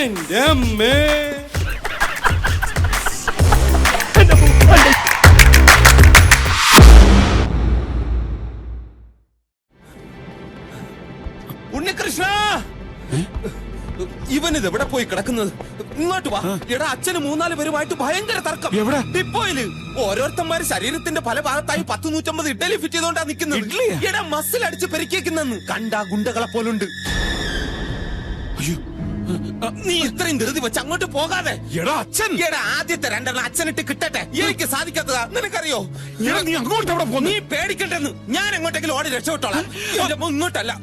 എന്റെ അമ്മേ. ഉണ്ണികൃഷ്ണ, ഇവനിത് എവിടെ പോയി കിടക്കുന്നത്? ഇങ്ങോട്ട് വാ. എടാ, അച്ഛന് 3-4 പേരുമായിട്ട് ഭയങ്കര തർക്കം. എവിടെ? ഡിപ്പോയില്. ഓരോരുത്തന്മാര് ശരീരത്തിന്റെ പല ഭാഗത്തായി 10-150 ഇഡ്ഡലി ഫിറ്റ് ചെയ്തോണ്ടാ നിക്കുന്നത്. എടാ, മസിൽ അടിച്ച് പെരുക്കിയേക്കുന്നെന്ന് കണ്ടാ ഗുണ്ടകളെ പോലുണ്ട്. നീ ഇത്രയും ധൃതി വെച്ച് അങ്ങോട്ട് പോകാതെ. എടാ അച്ഛൻ, എടാ, ആദ്യത്തെ 2 അച്ഛനിട്ട് കിട്ടട്ടെ. എനിക്ക് സാധിക്കാത്തതാ, നിനക്കറിയോ? എടാ നീ അങ്ങോട്ട് എവിടെ പോന്നു? നീ പേടിക്കണ്ടെന്ന്. ഞാൻ എങ്ങോട്ടെങ്കിലും ഓടി രക്ഷപ്പെട്ടോളാം. ഇങ്ങോട്ടല്ല,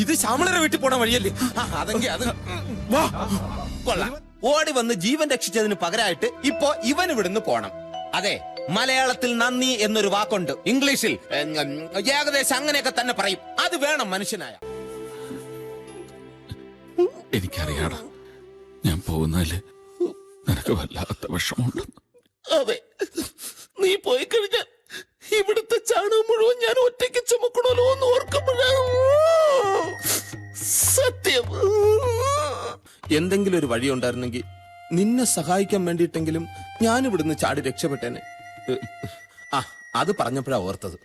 ഇത് ശ്യാമളയുടെ വീട്ടിൽ പോണ വഴിയല്ലേ? അതെങ്കിൽ അത് വാ. കൊള്ളാം. ഓടി വന്ന് ജീവൻ രക്ഷിച്ചതിന് പകരമായിട്ട് ഇപ്പോ ഇവൻ ഇവിടുന്ന് പോണം. അതെ, മലയാളത്തിൽ നന്ദി എന്നൊരു വാക്കുണ്ട്. ഇംഗ്ലീഷിൽ ഏകദേശം അങ്ങനെയൊക്കെ തന്നെ പറയും. അത് വേണം മനുഷ്യനായ. എനിക്കറിയാടാ, ഞാൻ പോകുന്നതില് നിനക്ക് വല്ലാത്ത വിഷമമുണ്ട്. അതെ, നീ പോയി കഴിഞ്ഞാൽ ഇവിടുത്തെ ചാണകം മുഴുവൻ ഞാൻ ഒറ്റയ്ക്ക് ചുമക്കണല്ലോ എന്ന് ഓർക്കുമ്പോഴാണ് സത്യം. എന്തെങ്കിലും ഒരു വഴി ഉണ്ടായിരുന്നെങ്കിൽ നിന്നെ സഹായിക്കാൻ വേണ്ടിയിട്ടെങ്കിലും ഞാൻ ഇവിടുന്ന് ചാടി രക്ഷപ്പെട്ടേനെ. അത് പറഞ്ഞപ്പോഴാ ഓർത്തത്.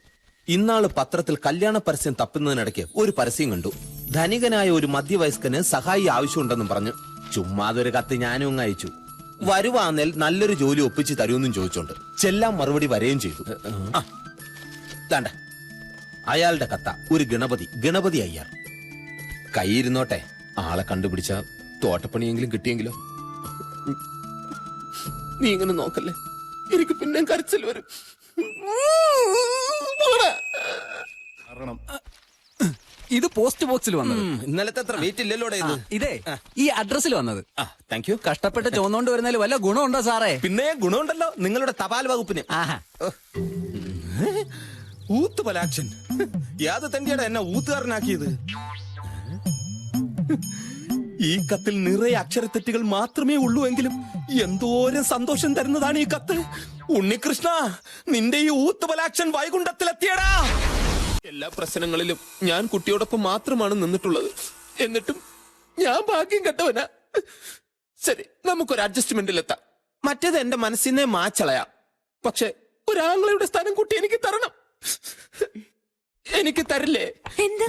ഇന്നാള് പത്രത്തിൽ കല്യാണ പരസ്യം തപ്പുന്നതിനിടയ്ക്ക് ഒരു പരസ്യം കണ്ടു. ധനികനായ ഒരു മധ്യവയസ്കന് സഹായി ആവശ്യമുണ്ടെന്നും പറഞ്ഞു. ചുമ്മാതൊരു കത്ത് ഞാനും അങ്ങ് അയച്ചു. വരുവാന്നേൽ നല്ലൊരു ജോലി ഒപ്പിച്ച് തരുമെന്നും ചോദിച്ചോണ്ട് ചെല്ലാൻ മറുപടി വരെയും ചെയ്തു. താണ്ട അയാളുടെ കത്ത ഒരു ഗണപതി അയ്യർ. കൈയിരുന്നോട്ടെ, ആളെ കണ്ടുപിടിച്ച തോട്ടപ്പണിയെങ്കിലും കിട്ടിയെങ്കിലോ. നീ ഇങ്ങനെ നോക്കല്ലേ, എനിക്ക് പിന്നെ കരച്ചിൽ വരും. ഇത് പോസ്റ്റ് ബോക്സിൽ വന്നത്. ഇന്നലത്തെ അത്ര വെയിറ്റ് ഇല്ലല്ലോ ഇത്. ഇതേ ഈ അഡ്രസ്സിൽ വന്നത്. Thank you. കഷ്ടപ്പെട്ട് ചോന്നോണ്ട് വരുന്നതിൽ വല്ല ഗുണമുണ്ടോ സാറേ? പിന്നെ ഗുണമുണ്ടല്ലോ നിങ്ങളുടെ തപാൽ വകുപ്പിന്. ഊത്തുപലാക്ഷൻ. യാത് തന്നെയാണ് എന്നെ ഊത്തുകാരനാക്കിയത്. ഈ കത്തിൽ നിറയെ അക്ഷരത്തെറ്റുകൾ മാത്രമേ ഉള്ളൂ എങ്കിലും എന്തോരം സന്തോഷം തരുന്നതാണ് ഈ കത്ത്. ഉണ്ണികൃഷ്ണ, നിന്റെ ഈ ഊത്തുപലാക്ഷൻ വൈകുണ്ഠത്തിലെത്തിയടാ. എല്ലാ പ്രശ്നങ്ങളിലും ഞാൻ കുട്ടിയോടൊപ്പം മാത്രമാണ് നിന്നിട്ടുള്ളത്. എന്നിട്ടും ഞാൻ ഭാഗ്യം കെട്ടവനാ. ശരി, നമുക്കൊരു അഡ്ജസ്റ്റ്മെന്റിലെത്താം. മറ്റേത് എന്റെ മനസ്സിനെ മാച്ചളയാം. പക്ഷെ ഒരാങ്ങളുടെ സ്ഥാനം കുട്ടി എനിക്ക് തരണം. എനിക്ക് തരില്ലേ? എന്ത്?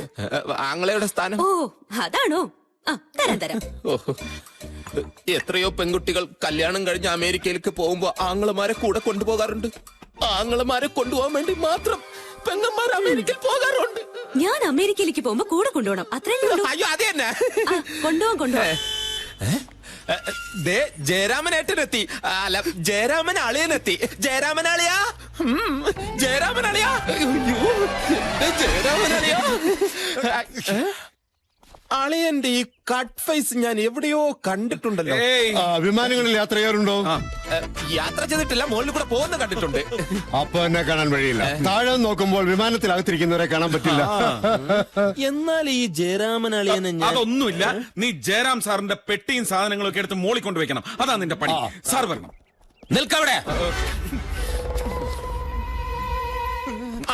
ആങ്ങളയുടെ സ്ഥാനം. ഓ, അതാണോ? തരാം. ഓഹോ, എത്രയോ പെൺകുട്ടികൾ കല്യാണം കഴിഞ്ഞ് അമേരിക്കയിലേക്ക് പോകുമ്പോ ആങ്ങളമാരെ കൂടെ കൊണ്ടുപോകാറുണ്ട്. ആങ്ങളമാരെ കൊണ്ടുപോകാൻ വേണ്ടി മാത്രം പെങ്ങന്മാർ അമേരിക്കയിൽ പോകാറുണ്ട്. ഞാൻ അമേരിക്കയിലേക്ക് പോകുമ്പോ കൂടെ കൊണ്ടുപോകണം, അത്രയല്ലേ ഉള്ളൂ. അയ്യോ, അത് തന്നെ. കൊണ്ടുപോകാം. ജയരാമനേട്ടനെത്തി. അല്ല, ജയരാമൻ അളിയനെത്തി. ജയരാമൻ അളിയാ, ജയരാമൻ അളിയാ, ജയരാമൻ അളിയാ. അളിയന്റെ ഈ കട്ട് ഫേസ് ഞാൻ എവിടെയോ കണ്ടിട്ടുണ്ടല്ലോ. വിമാനങ്ങളിൽ യാത്ര ചെയ്യാറുണ്ടോ? യാത്ര ചെയ്തിട്ടില്ല, മുകളിൽ കൂടെ പോകുന്ന കണ്ടിട്ടുണ്ട്. അപ്പൊ എന്നെ കാണാൻ വഴിയില്ല. താഴെ നോക്കുമ്പോൾ വിമാനത്തിലകത്തിരിക്കുന്നവരെ കാണാൻ പറ്റില്ല. എന്നാൽ ഈ ജയരാമൻ അളിയനെ അതൊന്നുമില്ല. നീ ജയറാം സാറിന്റെ പെട്ടിയും സാധനങ്ങളും ഒക്കെ എടുത്ത് മോളിൽ കൊണ്ടുവയ്ക്കണം. അതാ നിന്റെ പണി. സാർ വരണം. നിൽക്കവിടെ.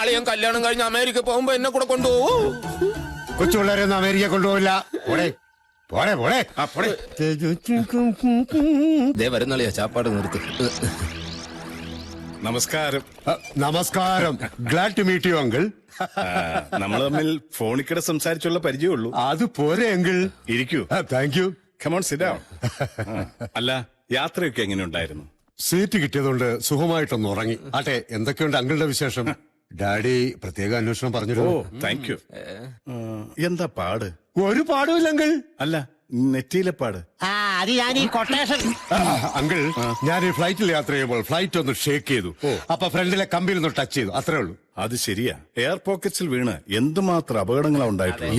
അളിയൻ കല്യാണം കഴിഞ്ഞ് അമേരിക്ക പോകുമ്പോ എന്നെ കൂടെ കൊണ്ടുപോകൂ. കൊച്ചുപിള്ളേരെ ഒന്നും അമേരിക്ക കൊണ്ടുപോകില്ല. വരുന്നളിയാ, ചാപ്പാട് നിർത്തി. നമസ്കാരം. നമസ്കാരം. Glad to meet you uncle. നമ്മൾ തമ്മിൽ ഫോണിക്കിടെ സംസാരിച്ചുള്ള പരിചയമുള്ളൂ. അത് പോരെ അങ്കിൾ. ഇരിക്കൂ. Thank you. Come on, sit down. അല്ല, യാത്രയൊക്കെ എങ്ങനെ ഉണ്ടായിരുന്നു? സീറ്റ് കിട്ടിയതുകൊണ്ട് സുഖമായിട്ടൊന്ന് ഉറങ്ങി. ആട്ടെ, എന്തൊക്കെയുണ്ട് അങ്കിളുടെ വിശേഷം? ഡാഡി പ്രത്യേക അന്വേഷണം പറഞ്ഞിരുന്നു. Thank you. എന്താ പാട്? ഒരു പാടുമില്ല അങ്കിൾ. അല്ല, നെറ്റിയിലെ പാട്. അങ്കിൾ, ഞാൻ ഈ ഫ്ലൈറ്റിൽ യാത്ര ചെയ്യുമ്പോൾ ഫ്ലൈറ്റ് ഒന്ന് ഷേക്ക് ചെയ്തു. അപ്പൊ ഫ്രണ്ടിലെ കമ്പിയിൽ ഒന്ന് ടച്ച് ചെയ്തു, അത്രേ ഉള്ളൂ. അത് ശരിയാ. എയർ പോക്കറ്റ്സിൽ വീണ് എന്തുമാത്രം അപകടങ്ങളാ ഉണ്ടായിട്ടുള്ളത്.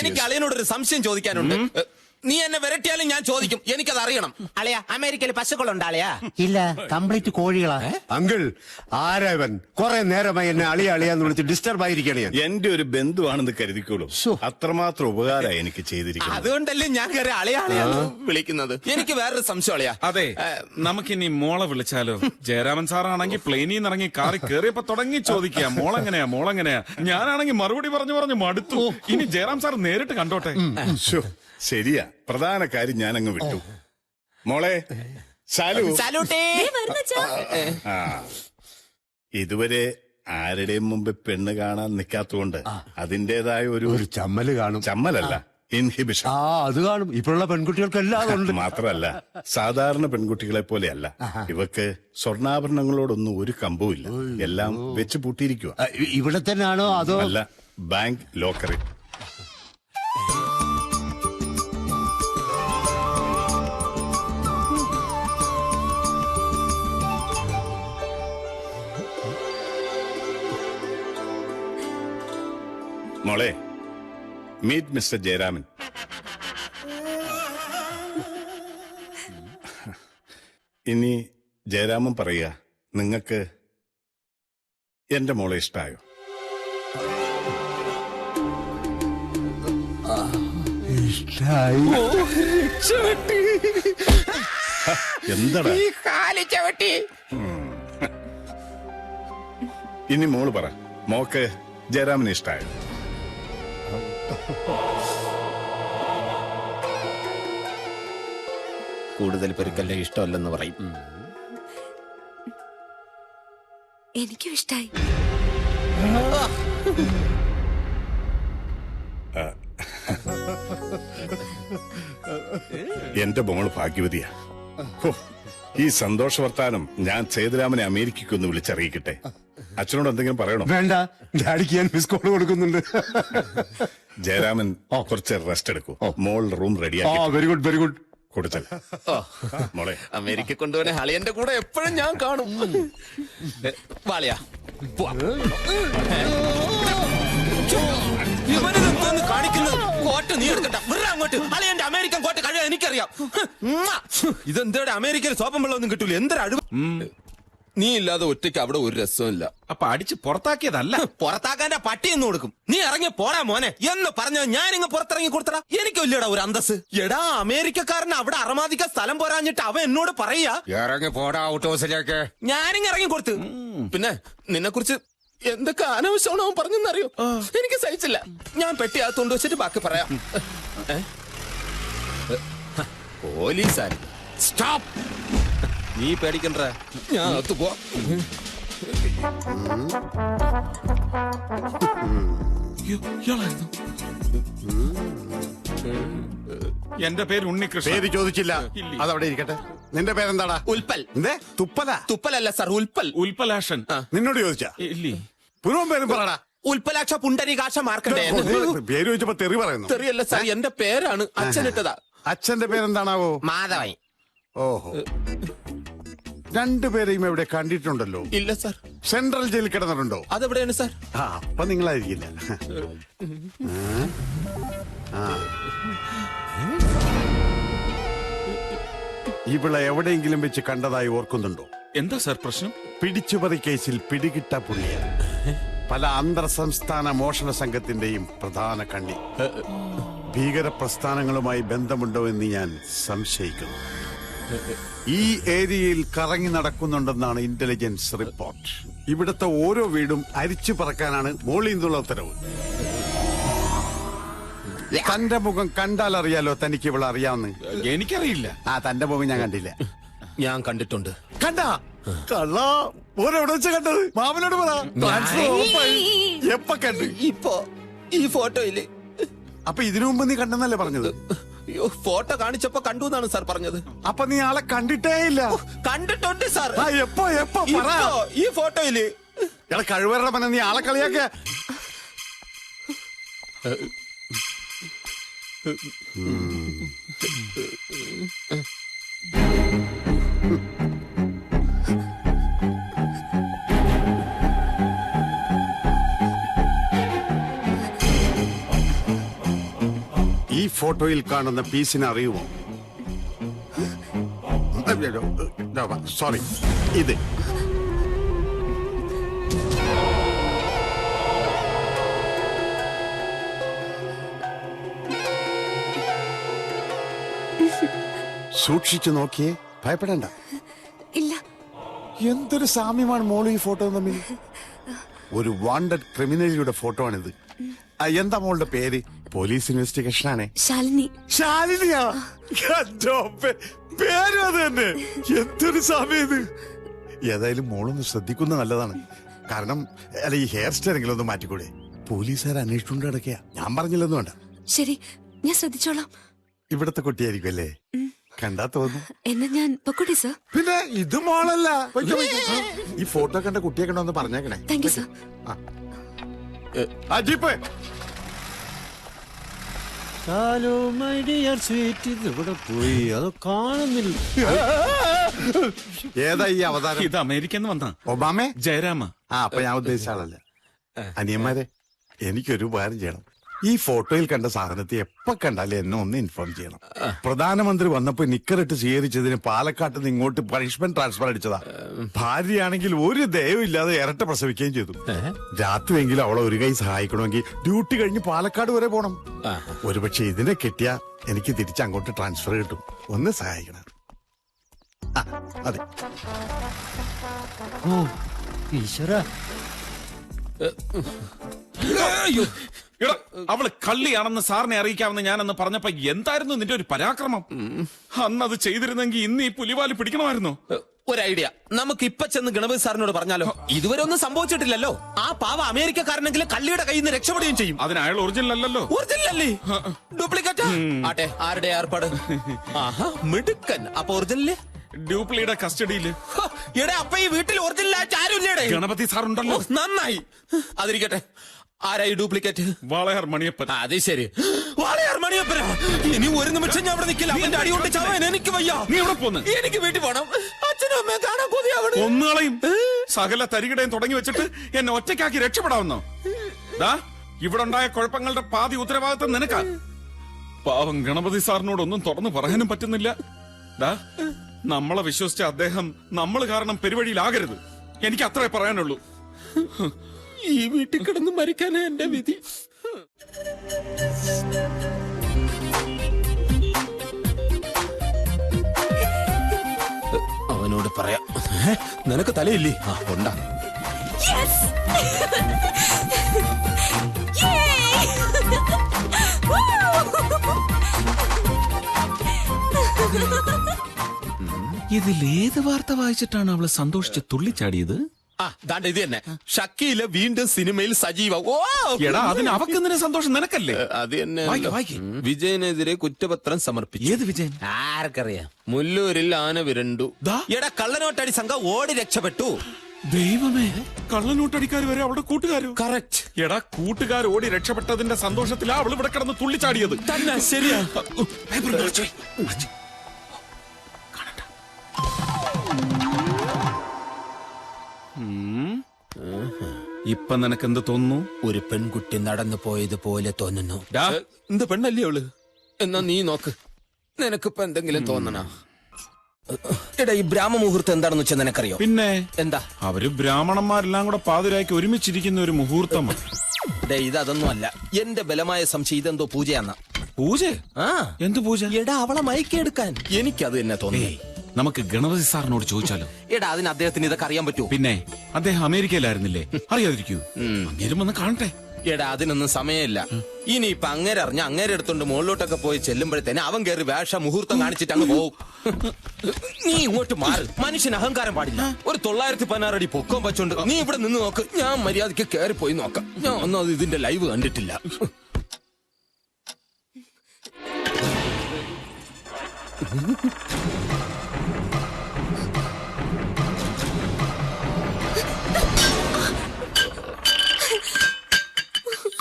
എനിക്ക് അളിയനോടൊരു സംശയം ചോദിക്കാനുണ്ട്. നീ എന്നെ വിരട്ടിയാലും ഞാൻ ചോദിക്കും, എനിക്കത് അറിയണം. അളിയാ, അമേരിക്കയിൽ പശുക്കളുണ്ട് അളിയാ? ഇല്ല, കംപ്ലീറ്റ് കോഴികളാ. അങ്കിൾ, ആരാവൻ? കുറെ നേരമായി എന്നെ അളിയാന്ന് വിളിച്ച് ഡിസ്റ്റർബ് ആയിരിക്കണേ. എന്റെ ഒരു ബന്ധുവാണെന്ന് കരുതിക്കോളൂ. അത്രമാത്രം ഉപകാരം എനിക്ക് ചെയ്തിരിക്കുന്നു. അതുകൊണ്ടല്ലേ ഞാൻ കയറി അളിയാളിയാന്ന് വിളിക്കുന്നത്. എനിക്ക് വേറൊരു സംശയം അളിയാ. അതെ, നമുക്കിനി മോളെ വിളിച്ചാലോ? ജയരാമൻ സാറാണെങ്കിൽ പ്ലെയിനിൽ നിന്ന് ഇറങ്ങി കാറിൽ കയറിയപ്പോ തുടങ്ങി ചോദിക്കുക, മോളെങ്ങനെയാ. ഞാനാണെങ്കിൽ മറുപടി പറഞ്ഞു മടുത്തു. ഇനി ജയറാം സാർ നേരിട്ട് കണ്ടോട്ടെ. ശരിയാ, പ്രധാന കാര്യം ഞാൻ അങ്ങ് വിട്ടു. മോളെ ശാലു, ദേ വരുന്നു അച്ഛാ. ആ ഇതുവരെ ആരുടെയും മുമ്പ് പെണ്ണ് കാണാൻ നിൽക്കാത്തതുകൊണ്ട് അതിന്റേതായ ഒരു ഒരു ചമ്മല് കാണും. ചമ്മലല്ല, ഇൻഹിബിഷൻ. ആ അത് കാണും. ഇപ്പോഴുള്ള പെൺകുട്ടികൾക്ക് എല്ലാം ഉണ്ട്. മാത്രമല്ല സാധാരണ പെൺകുട്ടികളെ പോലെയല്ല ഇവക്ക് സ്വർണ്ണാഭരണങ്ങളോടൊന്നും ഒരു കമ്പവുമില്ല. എല്ലാം വെച്ച് പൂട്ടിയിരിക്കുക. ഇവിടെ തന്നെയാണോ അതോ? അല്ല, ബാങ്ക് ലോക്കറിൽ. മോളെ, മീറ്റ് മിസ്റ്റർ ജയരാമൻ. ഇനി ജയരാമൻ പറയുക, നിങ്ങൾക്ക് എന്റെ മോളെ ഇഷ്ടായോ? ഇഷ്ടായി. എന്താടാ ഇനി മോള് പറ, മോക്ക് ജയരാമന് ഇഷ്ടായോ? കൂടുതൽ പെരുക്കല്ലേ ഇഷ്ടമല്ലെന്ന് പറയും. എനിക്കും ഇഷ്ടായി. എന്റെ മോള് ഭാഗ്യവതിയാ. ഹോ, ഈ സന്തോഷ വർത്താനം ഞാൻ സേതുരാമനെ അമേരിക്കയ്ക്കൊന്ന് വിളിച്ചറിയിക്കട്ടെ. അച്ഛനോട് എന്തെങ്കിലും പറയണോ? വേണ്ട, ഡാഡിക്ക് ഞാൻ മിസ് കോൾ കൊടുക്കുന്നുണ്ട്. ജയരാമൻ കുറച്ച് റെസ്റ്റ് എടുക്കൂ. മോൾ റൂം ആ റെഡിയാക്കി വെരി ഗുഡ് വെരി ഗുഡ്. കൊടുത്തൽ. മോളെ, അമേരിക്ക കൊണ്ടുപോകുന്ന അളിയന്റെ കൂടെ എപ്പോഴും ഞാൻ കാണും. വാളിയാ ഇവനെന്തോന്ന് കാണിക്കുന്നത്? കോട്ട് നീ എടുക്കട്ട, അങ്ങോട്ട്. അളിയന്റെ അമേരിക്കൻ കോട്ട് കഴിയാൻ എനിക്കറിയാം. ഇതെന്തോടെ അമേരിക്കയിൽ സോപ്പം വെള്ളമൊന്നും കിട്ടൂല. എന്തൊരു അഴിവ്. നീ ഇല്ലാതെ ഒറ്റയ്ക്ക് അവിടെ ഒരു രസമില്ല. അപ്പൊ അടിച്ച് പുറത്താക്കിയതല്ല. പുറത്താക്കാന്റെ പട്ടി എന്ന് കൊടുക്കും. നീ ഇറങ്ങി പോടാ മോനെ എന്ന് പറഞ്ഞ ഞാൻ ഇങ്ങ് പുറത്തിറങ്ങി കൊടുത്തടാ. എനിക്ക് വലിയടാ ഒരു അന്തസ്. എടാ, അമേരിക്കക്കാരന് അവിടെ അറമാദിക്കാൻ സ്ഥലം പോരാഞ്ഞിട്ട് അവൻ എന്നോട് പറയാ ഇറങ്ങി പോടാ ഔട്ട് ഹൗസിലേക്ക്. ഞാനിങ്ങ് ഇറങ്ങി കൊടുത്ത്. പിന്നെ നിന്നെ കുറിച്ച് എന്തൊക്കെ അനാവശ്യമാണോ അവൻ പറഞ്ഞെന്നറിയോ? എനിക്ക് സഹിച്ചില്ല. ഞാൻ പെട്ടി അകത്തോണ്ട് വെച്ചിട്ട് ബാക്കി പറയാം. പോലീസാരി സ്റ്റോപ്പ്. നീ പേടിക്കണ്ട, ഞാൻ അകത്ത് പോവാം. എന്റെ പേര് ഉണ്ണികൃഷ്ണൻ. പേര് ചോദിച്ചില്ല, ഇല്ല. അതവിടെ ഇരിക്കട്ടെ. നിന്റെ പേരെന്താടാ? ഉൽപ്പൽ. എന്തേ? തുപ്പല? തുപ്പലല്ല സാർ, ഉൽപ്പൽ. ഉൽപ്പലാഷൻ. നിന്നോട് ചോദിച്ചാ? ഇല്ലേ. പുറവും പേരും പറടാ. ഉൽപ്പലാക്ഷ പുണ്ടരീകാക്ഷ മാർക്കണ്ടേ. പേര് ചോദിച്ചപ്പോ തെറി പറയുന്നു. തെറിയല്ല സാർ, എന്റെ പേരാണ്. അച്ഛനിട്ടതാ. അച്ഛന്റെ പേരെന്താണാവോ? മാധവൻ. ഓഹോ, രണ്ടുപേരെയും എവിടെ കണ്ടിട്ടുണ്ടല്ലോ. ഇല്ല സാർ. സെൻട്രൽ ജയിലിൽ കിടന്നിട്ടുണ്ടോ? അതെവിടെയാണ് സാർ? ആ, അപ്പൊ നിങ്ങളായിരിക്കില്ല. ഇവിടെ എവിടെയെങ്കിലും വെച്ച് കണ്ടതായി ഓർക്കുന്നുണ്ടോ? എന്താ സാർ പ്രശ്നം? പിടിച്ചുപറി കേസിൽ പിടികിട്ട പുള്ളിയ. പല അന്തർ സംസ്ഥാന മോഷണ സംഘത്തിന്റെയും പ്രധാന കണ്ണി. ഭീകര പ്രസ്ഥാനങ്ങളുമായി ബന്ധമുണ്ടോ എന്ന് ഞാൻ സംശയിക്കുന്നു. ഈ ഏരിയയിൽ കറങ്ങി നടക്കുന്നുണ്ടെന്നാണ് ഇന്റലിജൻസ് റിപ്പോർട്ട്. ഇവിടുത്തെ ഓരോ വീടും അരിച്ചു പറക്കാനാണ് മോളിൽ നിന്നുള്ള ഉത്തരവ്. തന്റെ മുഖം കണ്ടാൽ അറിയാലോ തനിക്ക് ഇവിടെ അറിയാവുന്ന. എനിക്കറിയില്ല. ആ, തന്റെ മുഖം ഞാൻ കണ്ടില്ല. ഞാൻ കണ്ടിട്ടുണ്ട്. കണ്ടാ? കള്ളാ. ഓരെവിടെ വെച്ച കണ്ടത്? മാമനോട് പറ. എപ്പ കണ്ട്? ഇപ്പോ ഈ ഫോട്ടോയില്. അപ്പൊ ഇതിനു മുമ്പ് നീ കണ്ടെന്നല്ലേ പറഞ്ഞത്? അയ്യോ, ഫോട്ടോ കാണിച്ചപ്പോ കണ്ടു എന്നാണ് സാർ പറഞ്ഞത്. അപ്പൊ നീ ആളെ കണ്ടിട്ടേ ഇല്ല? കണ്ടിട്ടുണ്ട് സാർ. ആ, എപ്പോ എപ്പോ പറ. ഇപ്പോ ഈ ഫോട്ടോയില്. എടാ കഴിവറ മന, നീ ആളെ കളിയാക്ക. ഈ ഫോട്ടോയിൽ കാണുന്ന പീസിനെ അറിയുമോ? സോറി, ഇത്. സൂക്ഷിച്ചു നോക്കിയേ, ഭയപ്പെടണ്ട. ഇല്ല. എന്തൊരു സാമ്യമാണ് മോള് ഈ ഫോട്ടോ തമ്മിൽ. ഒരു വാണ്ടഡ് ക്രിമിനലിയുടെ ഫോട്ടോ ആണിത്. എന്താ മോളുടെ പേര്? പോലീസ് ഇൻവെസ്റ്റിഗേഷൻ ആണ്. ശാലിനി. ശാലിനിയാ? പേരും അത് തന്നെ. എന്തൊരു സമയം ഇത്. ഏതായാലും മോളൊന്ന് ശ്രദ്ധിക്കുന്നത് നല്ലതാണ്. കാരണം അല്ല, ഈ ഹെയർ സ്റ്റൈലെങ്കിലും ഒന്ന് മാറ്റിക്കൂടെ? പോലീസുകാർ അന്വേഷിച്ചുകൊണ്ട് കിടക്കുക. ഞാൻ പറഞ്ഞില്ലെന്ന് വേണ്ട. ശരി, ഞാൻ ശ്രദ്ധിച്ചോളാം. ഇവിടത്തെ കുട്ടിയായിരിക്കും അല്ലേ? കണ്ടാ തോന്നുന്നു. എന്നാ ഞാൻ പൊക്കോട്ടെ സർ. പിന്നെ ഇത് മോളല്ല. ഈ ഫോട്ടോ കണ്ട കുട്ടിയെ കണ്ടോന്ന് പറഞ്ഞേക്കണേ. Thank you sir. അജീപ്പ് ഇവിടെ പോയി അത് കാണുന്നില്ല. ഏതാ ഈ അവതാരം? ഇത് അമേരിക്കന്ന് വന്ന ഒബാമേ? ജയരാമ. അപ്പൊ ഞാൻ ഉദ്ദേശിച്ച ആളല്ല. അനിയന്മാരെ, എനിക്കൊരു ഉപകാരം ചെയ്യണം. ഈ ഫോട്ടോയിൽ കണ്ട സാധനത്തെ എപ്പോ കണ്ടാലും എന്നെ ഒന്ന് ഇൻഫോം ചെയ്യണം. പ്രധാനമന്ത്രി വന്നപ്പോ നിക്കറിട്ട് സ്വീകരിച്ചതിന് പാലക്കാട്ട് നിന്ന് ഇങ്ങോട്ട് പണിഷ്മെന്റ് ട്രാൻസ്ഫർ അടിച്ചതാ. ഭാര്യയാണെങ്കിൽ ഒരു ദയവില്ലാതെ ഇരട്ട പ്രസവിക്കുകയും ചെയ്തു. രാത്രിയെങ്കിലും അവളെ ഒരു കൈ സഹായിക്കണമെങ്കിൽ ഡ്യൂട്ടി കഴിഞ്ഞ് പാലക്കാട് വരെ പോണം. ഒരുപക്ഷെ ഇതിനെ കിട്ടിയാ എനിക്ക് തിരിച്ച് അങ്ങോട്ട് ട്രാൻസ്ഫർ കിട്ടും. ഒന്ന് സഹായിക്കണം. അതെ. ഓ ഈശ്വര, അയ്യോ, എടാ, അവള് കള്ളിയാണെന്ന് സാറിനെ അറിയിക്കാമെന്ന് ഞാനെന്ന് പറഞ്ഞപ്പോ എന്തായിരുന്നു നിന്റെ ഒരു പരാക്രമം? അന്ന് അത് ചെയ്തിരുന്നെങ്കിൽ ഇന്ന് ഈ പുലിവാല് പിടിക്കണമായിരുന്നു. ഒരു ഐഡിയ, നമുക്ക് ഇപ്പൊ ചെന്ന് ഗണപതി സാറിനോട് പറഞ്ഞാലോ? ഇതുവരെ ഒന്നും സംഭവിച്ചിട്ടില്ലല്ലോ. ആ പാവ അമേരിക്കക്കാരനെങ്കിലും കള്ളിയുടെ കയ്യിൽ നിന്ന് രക്ഷപ്പെടുകയും ചെയ്യും. അതിന് അയാൾ ഒറിജിനൽ അല്ലല്ലോ. ഒറിജിനൽ അല്ലേ? ഡ്യൂപ്ലിക്കേറ്റ് ആട്ടെ. ആരുടെ ഏർപ്പാട്? ആഹാ, മിടുക്കൻ. അപ്പൊ ഒറിജിനല് ഡ്യൂപ്ലിയുടെ കസ്റ്റഡിയില്. എടാ, അപ്പൊ ഈ വീട്ടിൽ ഒറിജിനൽ ആയിട്ട് ആരുമില്ലേടെ? ഗണപതി സാർ ഉണ്ടല്ലോ. നന്നായി. അതിരിക്കട്ടെ, ആരായി ഡ്യൂപ്ലിക്കേറ്റ്? വാളയാർ മണിയപ്പൻ. അത് ശരി, വാളയാർ മണിയപ്പനാ. ഇനി ഒരു നിമിഷം ഞാൻ അവിടെ നിൽക്കില്ല. അവന്റെ അടി കൊണ്ട് ചാവാൻ എനിക്ക് വയ്യ. നീ എവിടെ പോന്ന്? എനിക്ക് വീട്ടിൽ പോണം. അച്ഛനും അമ്മയെ കാണാൻ കൊതിയാവണം. ഒന്നുകളയും സകല തരികിടയും തുടങ്ങി വെച്ചിട്ട് എന്നെ ഒറ്റയ്ക്കാക്കി രക്ഷപ്പെടാവുന്നോ? ഇവിടെ ഉണ്ടായ കുഴപ്പങ്ങളുടെ പാതി ഉത്തരവാദിത്തം നിനക്കാ. പാവം ഗണപതി സാറിനോടൊന്നും തുറന്നു പറയാനും പറ്റുന്നില്ല. നമ്മളെ വിശ്വസിച്ച അദ്ദേഹം നമ്മൾ കാരണം പെരുവഴിയിലാകരുത്. എനിക്ക് അത്രേ പറയാനുള്ളൂ. ഈ വീട്ടിൽ കിടന്ന് മരിക്കാനേ എന്റെ വിധി. അവനോട് പറയാം. നിനക്ക് തലയില്ലേ? ആ, ഉണ്ടാ. ഇതിലേത് വാർത്ത വായിച്ചിട്ടാണ് അവള് സന്തോഷിച്ച് തുള്ളിച്ചാടിയത്? ദാണ്ട ഇത് തന്നെ. ഷക്കീല വീണ്ടും സിനിമയിൽ സജീവ. ഓ എടാ, അതിന് അവക്കെന്തിനാ സന്തോഷം? നിനക്കല്ലേ? അത് തന്നെ. വായിക്ക്. വിജയനെതിരെ കുറ്റപത്രം സമർപ്പിച്ചു. ഏത് വിജയൻ? ആർക്കറിയാം. മുല്ലൂരിൽ ആന വിരണ്ടു. എടാ, കള്ളനോട്ടടി സംഘം ഓടി രക്ഷപ്പെട്ടു. ദൈവമേ, കള്ളനോട്ടടിക്കാർ വരെ അവളുടെ കൂട്ടുകാരോ? കറക്റ്റ്. എടാ, കൂട്ടുകാർ ഓടി രക്ഷപ്പെട്ടതിന്റെ സന്തോഷത്തിലാ അവൾ ഇവിടെ കിടന്ന് തുള്ളിച്ചാടിയത്. തന്നെ ശരിയാ. ഇപ്പൊ നിനക്കെന്ത് തോന്നുന്നു? ഒരു പെൺകുട്ടി നടന്നു പോയതുപോലെ തോന്നുന്നു. എന്ത് പെണ്ണല്ലേ അവള്? എന്നാ നീ നോക്ക്. നിനക്കിപ്പോ എന്തെങ്കിലും തോന്നണ? എടാ, ഈ ബ്രാഹ്മമുഹൂർത്തം എന്താണെന്ന് വെച്ചാൽ നിനക്കറിയോ? പിന്നെ എന്താ? അവര് ബ്രാഹ്മണന്മാരെല്ലാം കൂടെ പാതിരായ്ക്ക് ഒരുമിച്ചിരിക്കുന്ന ഒരു മുഹൂർത്തമാണ്. ഇതൊന്നും അല്ല. എന്റെ ബലമായ സംശയം ഇതെന്തോ പൂജയാന്ന. പൂജ? എന്ത് പൂജ? എടാ, അവളെ മയക്കെടുക്കാൻ. എനിക്കത് തന്നെ തോന്നി. നമുക്ക് ഗണപതി സാറിനോട് ചോദിച്ചാലോ? എടാ, അതിന് അദ്ദേഹത്തിന് ഇതൊക്കെ അറിയാൻ പറ്റുമോ? പിന്നെ അദ്ദേഹം അമേരിക്കയിലായിരുന്നില്ലേ? അറിയാതിരിക്കൂ. അങ്ങേരും വന്ന് കാണട്ടെ. എടാ, അതിനൊന്നും സമയമില്ല. ഇനിയിപ്പൊ അങ്ങേരെ അറിഞ്ഞ അങ്ങേരെ എടുത്തോണ്ട് മുകളിലോട്ടൊക്കെ പോയി ചെല്ലുമ്പോഴത്തേനെ അവൻ കയറി വേഷ മുഹൂർത്തം കാണിച്ചിട്ട് അങ്ങ് പോവും. നീ ഇങ്ങോട്ട് മാറ്. മനുഷ്യന് അഹങ്കാരം പാടില്ല. ഒരു 916 അടി പൊക്കം വെച്ചോണ്ട് നീ ഇവിടെ നിന്ന് നോക്ക്. ഞാൻ മര്യാദയ്ക്ക് കയറി പോയി നോക്കാം. ഞാൻ ഒന്നും ഇതിന്റെ ലൈവ് കണ്ടിട്ടില്ല.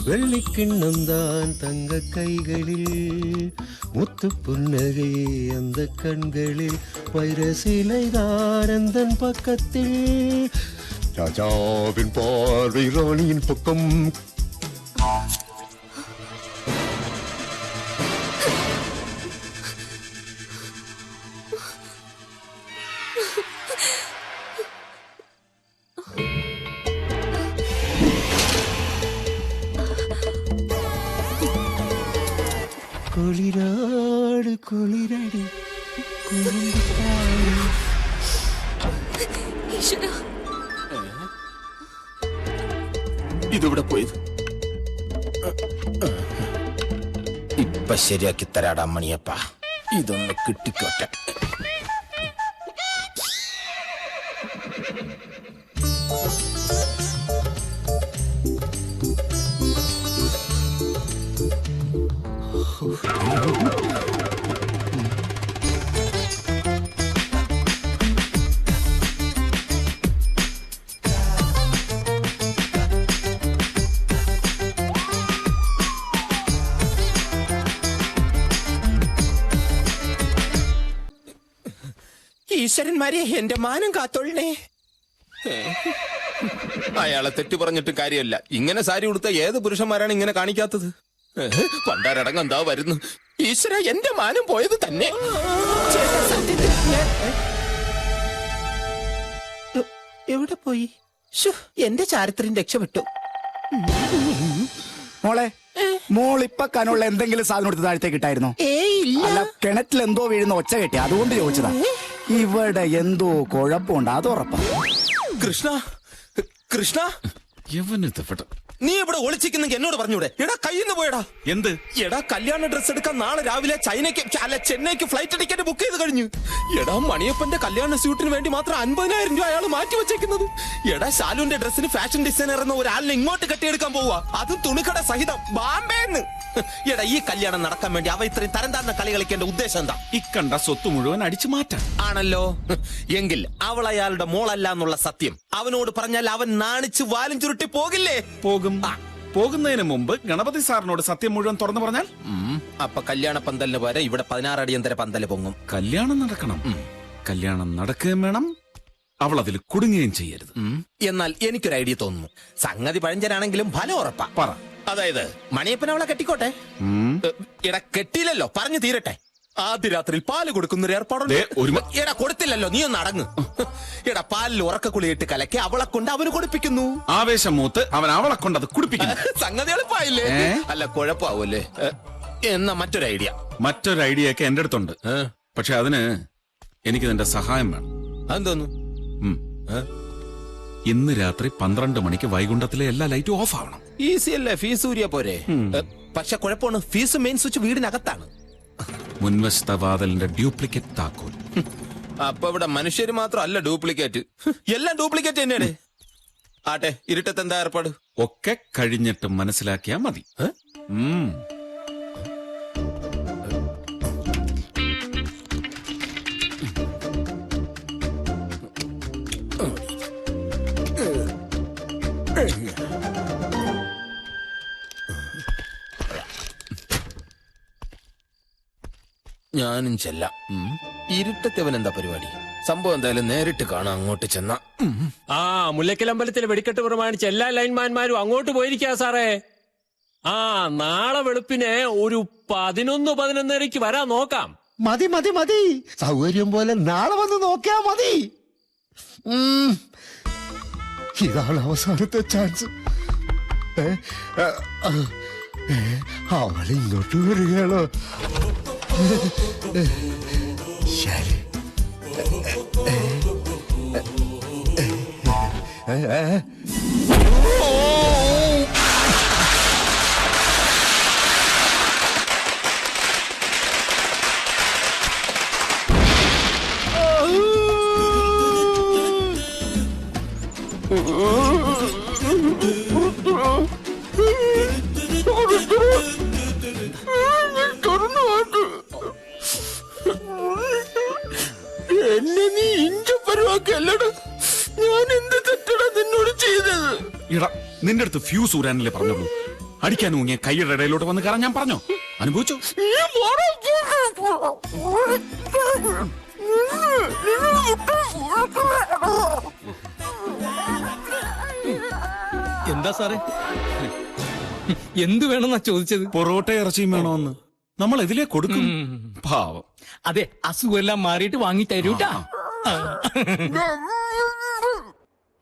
വെള്ളിക്കിണ്ണം തങ്ക കൈകളിൽ മുത്തു പുന്നകை அந்த கண்களில் வைரசிலைதானந்தன் பக்கத்தில் ராஜாவின் பார்வை ராணியின் பக்கம். കുളിരാട് കുളിരടി ഇതിവിടെ പോയത്. ഇപ്പൊ ശരിയാക്കി തരാടാ മണിയപ്പ. ഇതൊന്ന് കിട്ടിക്കോട്ടെ. ഈശ്വരന്മാരെ, എന്റെ മാനം കാത്തോളണേ. അയാളെ തെറ്റു പറഞ്ഞിട്ട് കാര്യമല്ല. ഇങ്ങനെ സാരി ഉടുത്ത ഏത് പുരുഷന്മാരാണ് ഇങ്ങനെ കാണിക്കാത്തത്? പണ്ടാരടങ്ങ് എന്താ വരുന്നു. ഈശ്വര, എന്റെ മാനം പോയത് തന്നെ. എവിടെ പോയി? എന്റെ ചാരിത്രം രക്ഷപ്പെട്ടു. മോളെ, മോളിപ്പൊ കനുള്ള എന്തെങ്കിലും സാധനം എടുത്ത് താഴത്തേക്ക് ഇട്ടായിരുന്നോ? അല്ല, കിണറ്റിൽ എന്തോ വീഴുന്ന ഒച്ച കെട്ടി, അതുകൊണ്ട് ചോദിച്ചതാ. ഇവിടെ എന്തോ കുഴപ്പമുണ്ട്, അത് ഉറപ്പാ. കൃഷ്ണ, കൃഷ്ണ, നീ ഇവിടെ ഒളിച്ചിക്കുന്നെങ്കിൽ എന്നോട് പറഞ്ഞൂടെ? എടാ, കയ്യിന്ന് പോയടാ. എന്ത്? എടാ, കല്യാണ ഡ്രസ് എടുക്കാൻ നാളെ രാവിലെ ചെന്നൈക്ക് ഫ്ലൈറ്റ് ടിക്കറ്റ് ബുക്ക് ചെയ്ത് കഴിഞ്ഞു. എടാ, മണിയപ്പന്റെ കല്യാണ സ്യൂട്ടിന് വേണ്ടി മാത്രം 50,000 രൂപ അയാൾ മാറ്റി വെച്ചേക്കുന്നത്. എടാ, ശാലുവിന്റെ ഡ്രസ്സിന് ഫാഷൻ ഡിസൈനർ എന്ന ഒരാളിനെ ഇങ്ങോട്ട് കെട്ടിയെടുക്കാൻ പോവാ, അതും തുണിക്കട സഹിതം, ബാംബേന്ന്. എടാ, ഈ കല്യാണം നടക്കാൻ വേണ്ടി അവ ഇത്രയും തരം താഴ്ന്ന കളി കളിക്കേണ്ട ഉദ്ദേശം എന്താ? ഇക്കണ്ട സ്വത്ത് മുഴുവൻ അടിച്ചു മാറ്റാൻ ആണല്ലോ. എങ്കിൽ അവൾ അയാളുടെ മോളല്ല എന്നുള്ള സത്യം അവനോട് പറഞ്ഞാൽ അവൻ നാണിച്ച് വാലും ചുരുട്ടി പോകില്ലേ? പോകും. പോകുന്നതിന് മുമ്പ് ഗണപതി സാറിനോട് സത്യം മുഴുവൻ തുറന്നു പറഞ്ഞാൽ അപ്പൊ കല്യാണ പന്തലിന് പോലെ ഇവിടെ 16 അടിയന്തര പന്തല് പൊങ്ങും. കല്യാണം നടക്കണം. കല്യാണം നടക്കുകയും വേണം, അവൾ അതിൽ കുടുങ്ങുകയും ചെയ്യരുത്. എന്നാൽ എനിക്കൊരു ഐഡിയ തോന്നുന്നു. സംഗതി പഴഞ്ചനാണെങ്കിലും ഫലം ഉറപ്പാ. പറ. അതായത് മണിയപ്പൻ അവളെ കെട്ടിക്കോട്ടെ. ഇട കെട്ടിയില്ലല്ലോ, പറഞ്ഞു തീരട്ടെ. ആദ്യ രാത്രിയിൽ പാല് കൊടുക്കുന്നൊരു ഏർപ്പാടുണ്ട്. എടാ, കൊടുത്തില്ലല്ലോ, നീ ഒന്ന് അടങ്ങ്. എടാ, പാലിൽ ഉറക്കക്കുളിയിട്ട് കലക്കി അവളെ കൊണ്ട് അവന് കൊടുപ്പിക്കുന്നു. ആവേശം മൂത്ത് അവൻ അവളെ കൊണ്ട് അത് കുടിപ്പിക്കുന്നു. സംഗതി എളുപ്പമായില്ലേ? അല്ല, കുഴപ്പമാവൂല്ലേ? എന്നാ മറ്റൊരു ഐഡിയ ഒക്കെ എന്റെ അടുത്തുണ്ട്. പക്ഷെ അതിന് എനിക്ക് നിന്റെ സഹായം വേണം. അതെന്തോന്നു? ഇന്ന് രാത്രി 12 മണിക്ക് വൈകുണ്ഠത്തിലെ എല്ലാ ലൈറ്റും ഓഫ് ആവണം. ഈസി അല്ലേ? ഫീസ് ഊരിയ പോരെ. പക്ഷെ കുഴപ്പമാണ്, ഫീസ് മെയിൻ സ്വിച്ച് വീടിനകത്താണ്. മുൻവശത്തെ വാതിലിന്റെ ഡ്യൂപ്ലിക്കേറ്റ് താക്കോൽ. അപ്പൊ ഇവിടെ മനുഷ്യര് മാത്രമല്ല ഡ്യൂപ്ലിക്കേറ്റ്, എല്ലാം ഡ്യൂപ്ലിക്കേറ്റ് തന്നെയാണ്. ആട്ടെ, ഇരുട്ടത്ത് എന്താ ഏർപ്പാട്? ഒക്കെ കഴിഞ്ഞിട്ട് മനസ്സിലാക്കിയാ മതി. ഞാനും ചെല്ലാം. ഇരുട്ടത്തവൻ എന്താ പരിപാടി? സംഭവം എന്തായാലും നേരിട്ട് കാണാം. അങ്ങോട്ട് ചെന്ന മുല്ലക്കലമ്പലത്തിലെ വെടിക്കെട്ട് പ്രമാണിച്ച് എല്ലാ ലൈൻമാൻമാരും അങ്ങോട്ട് പോയിരിക്കാ സാറേ. നാളെ വെളുപ്പിനെ ഒരു 11-11:30 വരാൻ നോക്കാം. മതി മതി മതി, സൗകര്യം പോലെ നാളെ വന്ന് നോക്കിയാ മതി. ഇതാണ് അവസാനത്തെ ചാൻസ്. അവൾ ഇങ്ങോട്ട് വരികയാണോ? ശരി. എന്നെ നീ ഇഞ്ചപ്പരുവാക്കല്ലട. ഞാൻ എന്ത് തെറ്റടാ നിന്നോട് ചെയ്തത്? ഇടാ, നിന്റെ അടുത്ത് ഫ്യൂസ് ഊരാനല്ലേ പറഞ്ഞുള്ളൂ. അടിക്കാൻ ഊങ്ങിയ കൈയുടെ ഇടയിലോട്ട് വന്ന് കയറാൻ ഞാൻ പറഞ്ഞോ? അനുഭവിച്ചോ? എന്താ സാറേ, എന്ത് വേണമെന്നാ ചോദിച്ചത്? പൊറോട്ട ഇറച്ചിയും വേണോന്ന്. നമ്മൾ ഇതിലേ കൊടുക്കും. പാവം. അതെ, അസുഖമെല്ലാം മാറിയിട്ട് വാങ്ങി തരൂട്ടാ.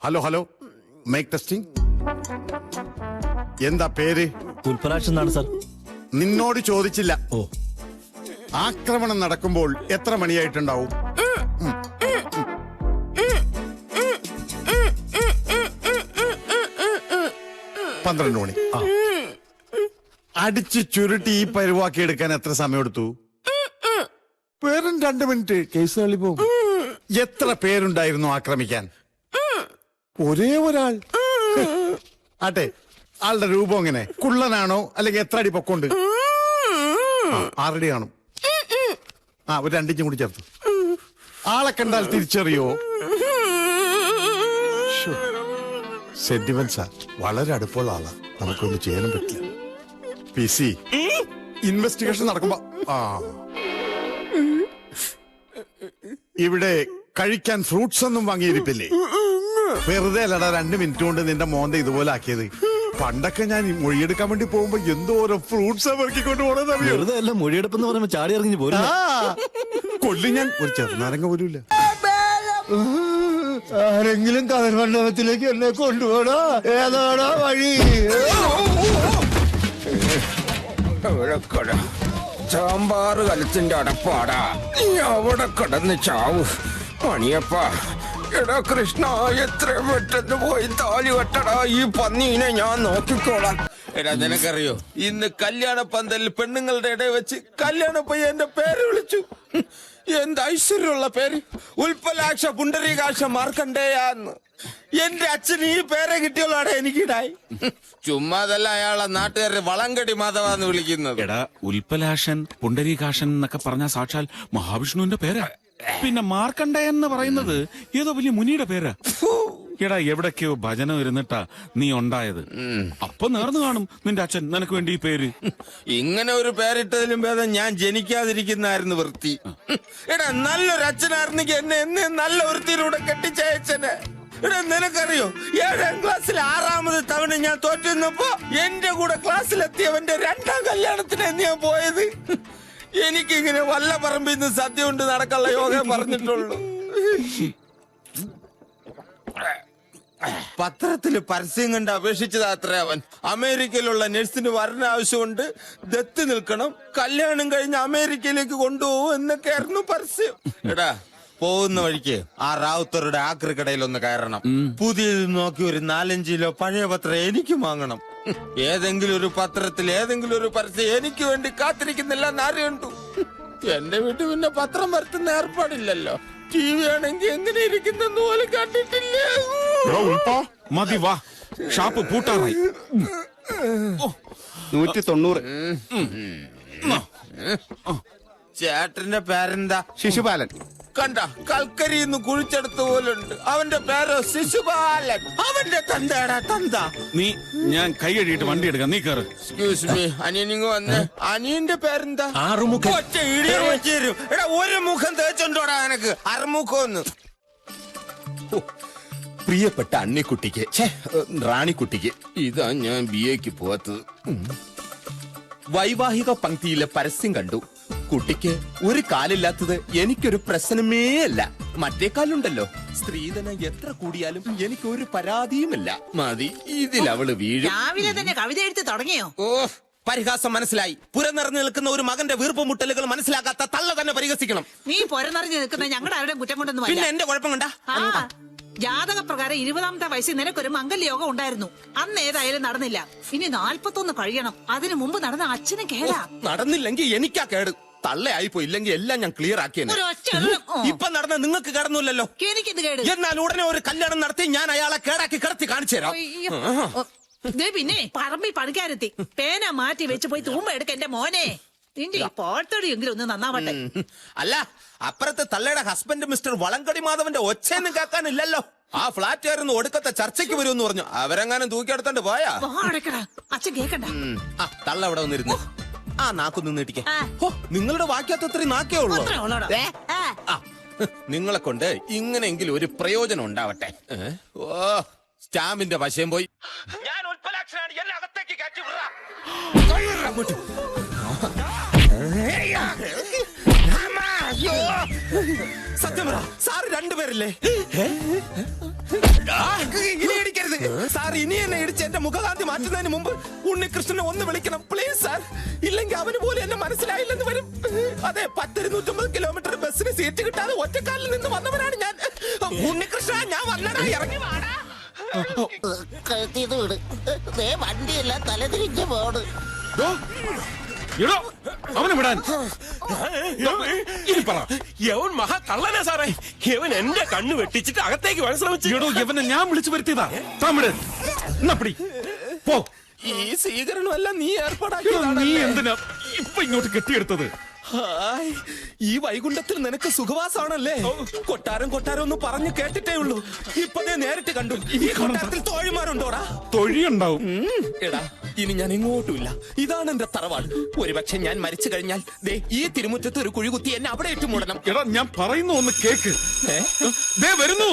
Hello hello, mike testing. എന്താ പേര്? പുൽപ്പരാക്ഷൻ എന്നാണ് സാർ. നിന്നോട് ചോദിച്ചില്ല. ആക്രമണം നടക്കുമ്പോൾ എത്ര മണിയായിട്ടുണ്ടാവും? 12 മണി. അടിച്ച് ചുരുട്ടി ഈ പരിവാക്കി എടുക്കാൻ എത്ര സമയം എടുത്തു? വെറും 2 മിനിറ്റ് കേസ് തള്ളി പോകും. എത്ര പേരുണ്ടായിരുന്നു ആക്രമിക്കാൻ? ഒരേ ഒരാൾ. ആട്ടെ, ആളുടെ രൂപം എങ്ങനെ? കുള്ളനാണോ അല്ലെങ്കിൽ എത്ര അടി പൊക്കമുണ്ട്? 6 അടി കാണും. ഒരു 2 ഇഞ്ചും കൂടി ചേർത്തു. ആളെ കണ്ടാൽ തിരിച്ചറിയോ? സെന്റിമെന്റ്സാ, വളരെ അടുപ്പമുള്ള ആളാ. നമുക്കൊന്നും ചെയ്യാനും പറ്റില്ല. PC ഇൻവെസ്റ്റിഗേഷൻ നടക്കുമ്പോ ഇവിടെ കഴിക്കാൻ ഫ്രൂട്ട്സ് ഒന്നും വാങ്ങിയിരിപ്പില്ലേ? വെറുതെ അല്ലടാ 2 മിനിറ്റ് കൊണ്ട് നിന്റെ മോന്ത ഇതുപോലെ ആക്കിയത്. പണ്ടൊക്കെ ഞാൻ മൊഴിയെടുക്കാൻ വേണ്ടി പോകുമ്പോ എന്തോരോ ഫ്രൂട്ട്സ് പെറുക്കിക്കൊണ്ട് പോണെന്നറിയോ? വെറുതെ അല്ല, മൊഴിയെടുപ്പെന്ന് പറയുമ്പോ ചാടി ഇറങ്ങി പോരും. കൊല്ലി ഞാൻ ഒരു ചെറുനാരങ്ങ പോലും ഇല്ല. ആരെങ്കിലും കഥ മണ്ഡപത്തിലേക്ക് എന്നെ കൊണ്ടുപോകണോ? ഏതാണോ വഴി? സാമ്പാറ് കലത്തിന്റെ അടപ്പാടാ, നീ അവിടെ കിടന്ന് ചാവ്. മണിയപ്പാ, എടാ കൃഷ്ണ, എത്ര പെട്ടെന്ന് പോയി താലി കെട്ടടാ. ഈ പന്നീനെ ഞാൻ നോക്കിക്കോളാം. എടാ, നിനക്കറിയോ, ഇന്ന് കല്യാണ പന്തലിൽ പെണ്ണുങ്ങളുടെ ഇടയിൽ വെച്ച് കല്യാണ പയ്യന്റെ പേര് വിളിച്ചു. എന്ത് ഐശ്വര്യമുള്ള പേര്! ഉൽപ്പലാക്ഷ പുണ്ടരീകാക്ഷ മാർക്കണ്ടേയാന്ന്. എന്റെ അച്ഛന് ഈ പേരെ കിട്ടിയോളാടെ എനിക്കിടായി. ചുമ്മാതല്ല അയാളെ നാട്ടുകാരെ വളങ്കടി മാധവാന്ന് വിളിക്കുന്നത്. എടാ, ഉൽപ്പലാഷൻ പുണ്ടരീകാഷൻ എന്നൊക്കെ പറഞ്ഞ സാക്ഷാൽ മഹാവിഷ്ണുവിന്റെ പേരാ. പിന്നെ മാർക്കണ്ഡേയൻ എന്ന് പറയുന്നത് ഏതോ വലിയ മുനിയുടെ പേരാ. എടാ, എവിടൊക്കെയോ ഭജനം ഇരുന്നിട്ടാ നീ ഉണ്ടായത്. അപ്പൊ നേർന്നു കാണും നിന്റെ അച്ഛൻ നിനക്ക് വേണ്ടി ഈ പേര്. ഇങ്ങനെ ഒരു പേരിട്ടതിലും ഭേദം ഞാൻ ജനിക്കാതിരിക്കുന്നായിരുന്നു വൃത്തി. എടാ, നല്ലൊരു അച്ഛനായിരുന്നെങ്കിൽ എന്നെ എന്നെ നല്ല വൃത്തിയിലൂടെ കെട്ടിച്ചയച്ചനെ. എടാ, നിനക്കറിയോ, 7ാം ക്ലാസ്സിൽ 6ാമത് തവണ ഞാൻ തോറ്റുന്നപ്പോ എന്റെ കൂടെ ക്ലാസ്സിലെത്തിയവന്റെ 2ാം കല്യാണത്തിന് ഞാൻ പോയത്. എനിക്കിങ്ങനെ വല്ല പറമ്പിൽ നിന്ന് സദ്യ കൊണ്ട് നടക്കാനുള്ള യോഗം പറഞ്ഞിട്ടുള്ളൂ. പത്രത്തില് പരസ്യം കണ്ട് അപേക്ഷിച്ചതാ അത്ര അവൻ. അമേരിക്കയിലുള്ള നഴ്സിന് വരണ ആവശ്യമുണ്ട്, ദത്ത് നിൽക്കണം, കല്യാണം കഴിഞ്ഞ് അമേരിക്കയിലേക്ക് കൊണ്ടുപോകും എന്നൊക്കെയായിരുന്നു പരസ്യം. എടാ, പോകുന്ന വഴിക്ക് ആ റാവുത്തറുടെ ആക്രിക്കടയിൽ ഒന്ന് കയറണം. പുതിയത് നോക്കി ഒരു 4-5 കിലോ പഴയ പത്രം എനിക്ക് വാങ്ങണം. ഏതെങ്കിലും ഒരു പത്രത്തിൽ ഏതെങ്കിലും ഒരു പരസ്യം എനിക്ക് വേണ്ടി കാത്തിരിക്കുന്നില്ല എന്നാരും കണ്ടു. എന്റെ വീട്ടിൽ പിന്നെ പത്രം വരുത്തുന്ന ഏർപ്പാടില്ലല്ലോ. TV ആണെങ്കിൽ എങ്ങനെ ഇരിക്കുന്നെന്ന് പോലും കണ്ടിട്ടില്ല. മതി, വാ, ഷാപ്പ് പൂട്ടാറായി. 190. ചേട്ടന്റെ പേരെന്താ? ശിശുപാലൻ. കണ്ട, കൽക്കരിന്ന് കുഴിച്ചെടുത്ത പോലുണ്ട്. അവന്റെ പേരോ ശിശുപാലൻ. അവന്റെ തന്തയാടാ തന്ത. നീ, ഞാൻ കൈ കഴുകിയിട്ട് വണ്ടി എടുക്കാം, നീ കയറ്. എക്സ്ക്യൂസ് മീ, അനിയനിങ് വന്ന്. അനിയന്റെ പേരെന്താ? ആറുമുഖൻ. ഒറ്റ ഇടിയ വെച്ച് തരും. എടാ, ഒരു മുഖം തേച്ചുണ്ടോടാ എനക്ക്? അറുമുഖം. പ്രിയപ്പെട്ട അണ്ണിക്കുട്ടിക്ക്, റാണിക്കുട്ടിക്ക്, ഇതാ ഞാൻ BAക്ക് പോവാത്തത്. വൈവാഹിക പങ്ക്തിയിലെ പരസ്യം കണ്ടു. കുട്ടിക്ക് ഒരു കാലില്ലാത്തത് എനിക്കൊരു പ്രശ്നമേ അല്ല. മറ്റേ കാലുണ്ടല്ലോ. സ്ത്രീധനം എത്ര കൂടിയാലും എനിക്കൊരു പരാതിയുമില്ല. മതി, ഇതിലവള് വീഴും. രാവിലെ തന്നെ കവിത എഴുതി തുടങ്ങിയോ? ഓ, പരിഹാസം മനസ്സിലായി. പുരനിറഞ്ഞു നിൽക്കുന്ന ഒരു മകന്റെ വീർപ്പുമുട്ടലുകൾ മനസ്സിലാക്കാത്ത തള്ള തന്നെ പരിഹസിക്കണം. നീ പുരനിറഞ്ഞു നിൽക്കുന്ന ഞങ്ങളുടെ ആരുടെ കുറ്റം കൊണ്ടൊന്നും പിന്നെ എന്റെ കുഴപ്പം കണ്ടാ? ജാതക പ്രകാരം 20ാമത്തെ വയസ്സിൽ നിനക്കൊരു മംഗല്യോഗം ഉണ്ടായിരുന്നു. അന്ന് ഏതായാലും നടന്നില്ല. ഇനി 41 കഴിയണം. അതിനു മുമ്പ് നടന്ന അച്ഛനും കേടാ. നടന്നില്ലെങ്കിൽ എനിക്കാ കേട്. തള്ളയായിപ്പോ, ഇല്ലെങ്കിൽ എല്ലാം ഞാൻ ക്ലിയർ ആക്കിയെന്നെ. ഇപ്പൊ നടന്ന നിങ്ങൾക്ക് കിടന്നില്ലല്ലോ. എനിക്കിത് കേട്. എന്നാൽ ഉടനെ ഒരു കല്യാണം നടത്തി ഞാൻ അയാളെ കേടാക്കി കിടത്തി കാണിച്ചു തരാം. പിന്നെ പറമ്പിൽ പണിക്കാരെത്തി. പേന മാറ്റി വെച്ച് പോയി തൂമ്പ എടുക്ക എന്റെ മോനെ. നിന്റെ ഈ പോട്ടടിയെങ്കിലും ഒന്ന് നന്നാവട്ടെ. അല്ല, അപ്പുറത്തെ തള്ളയുടെ ഹസ്ബൻഡ് മിസ്റ്റർ വളങ്കടി മാധവന്റെ ഒച്ചയൊന്നും കേൾക്കാനില്ലല്ലോ. ആ ഫ്ലാറ്റ് ആയിരുന്നു ഒടുക്കത്തെ ചർച്ചയ്ക്ക് വരുമെന്ന് പറഞ്ഞു. അവരെങ്ങാനും തൂക്കിയെടുത്തോണ്ട് പോയാ? അച്ഛൻ കേക്കണ്ട. തള്ള അവിടെ വന്നിരുന്നു. ആ നാക്കൊന്ന് നീട്ടിക്കേ. നിങ്ങളുടെ വാക്യത്തത്ര നാക്കേ ഉള്ളൂ. നിങ്ങളെ കൊണ്ട് ഇങ്ങനെയെങ്കിലും ഒരു പ്രയോജനം ഉണ്ടാവട്ടെ. ഓ, സ്റ്റാമ്പിന്റെ വശം പോയി. ഞാൻ ഉൽപ്പലാക്ഷനാണ്, എന്നെ അകത്തേക്ക് കയറ്റി വിടാം. സത്യം പറ, സാറ് 2 പേരല്ലേ? ഇനി ഇടിക്കരുത് സാർ. ഇനി എന്നെ ഇടിച്ച് എന്റെ മുഖകാന്തി മാറ്റുന്നതിന് മുമ്പ് ഉണ്ണികൃഷ്ണനെ ഒന്ന് വിളിക്കണം പ്ലീസ് സാർ. ഇല്ലെങ്കിൽ അവന് പോലും എന്നെ മനസ്സിലായില്ലെന്ന് വരും. അതെ, 10-250 കിലോമീറ്റർ ബസ്സിന് സീറ്റ് കിട്ടാതെ ഒറ്റക്കാലിൽ നിന്ന് വന്നവനാണ് ഞാൻ. ഉണ്ണികൃഷ്ണ, ഞാൻ വന്നടാ, ഇറങ്ങി വാടാ. വണ്ടിയെല്ലാം തലതിരിഞ്ഞ് പോണ്. എടോ അവനെ വിടാൻ. ഇനി പറ. യവൻ മഹാ കള്ളനാ സാറേ. യവൻ എന്റെ കണ്ണ് വെട്ടിച്ചിട്ട് അകത്തേക്ക് വരാൻ ശ്രമിച്ചു. എടോ യവനെ ഞാൻ വിളിച്ചു വരുത്തിയതാ. താമിട് എന്നാ പിടി പോ. ഈ സ്വീകരണമെല്ലാം നീ എടോ, ഏർപ്പാടാക്കി. നീ എന്തിനാ ഇപ്പൊ ഇങ്ങോട്ട് കെട്ടിയെടുത്തത്? ഹായ്, ഈ വൈകുണ്ഠത്തിൽ നിനക്ക് സുഖവാസമാണല്ലേ? കൊട്ടാരം കൊട്ടാരം ഒന്ന് പറഞ്ഞു കേട്ടിട്ടേ ഉള്ളൂ. ഇപ്പതേ നേരിട്ട് കണ്ടു. ഈ കൊട്ടാരത്തിൽ തോഴിമാരുണ്ടോടാ? തൊഴിയുണ്ടാവും. എടാ, ഇനി ഞാൻ എങ്ങോട്ടുമില്ല. ഇതാണ് എന്റെ തറവാട്. ഒരുപക്ഷെ ഞാൻ മരിച്ചു കഴിഞ്ഞാൽ ദേ ഈ തിരുമുറ്റത്ത് ഒരു കുഴി കുത്തി എന്നെ അവിടെ ഇട്ട് മൂടണം. എടാ ഞാൻ പറയുന്നു ഒന്ന് കേക്ക്. ദേ വരുന്നു.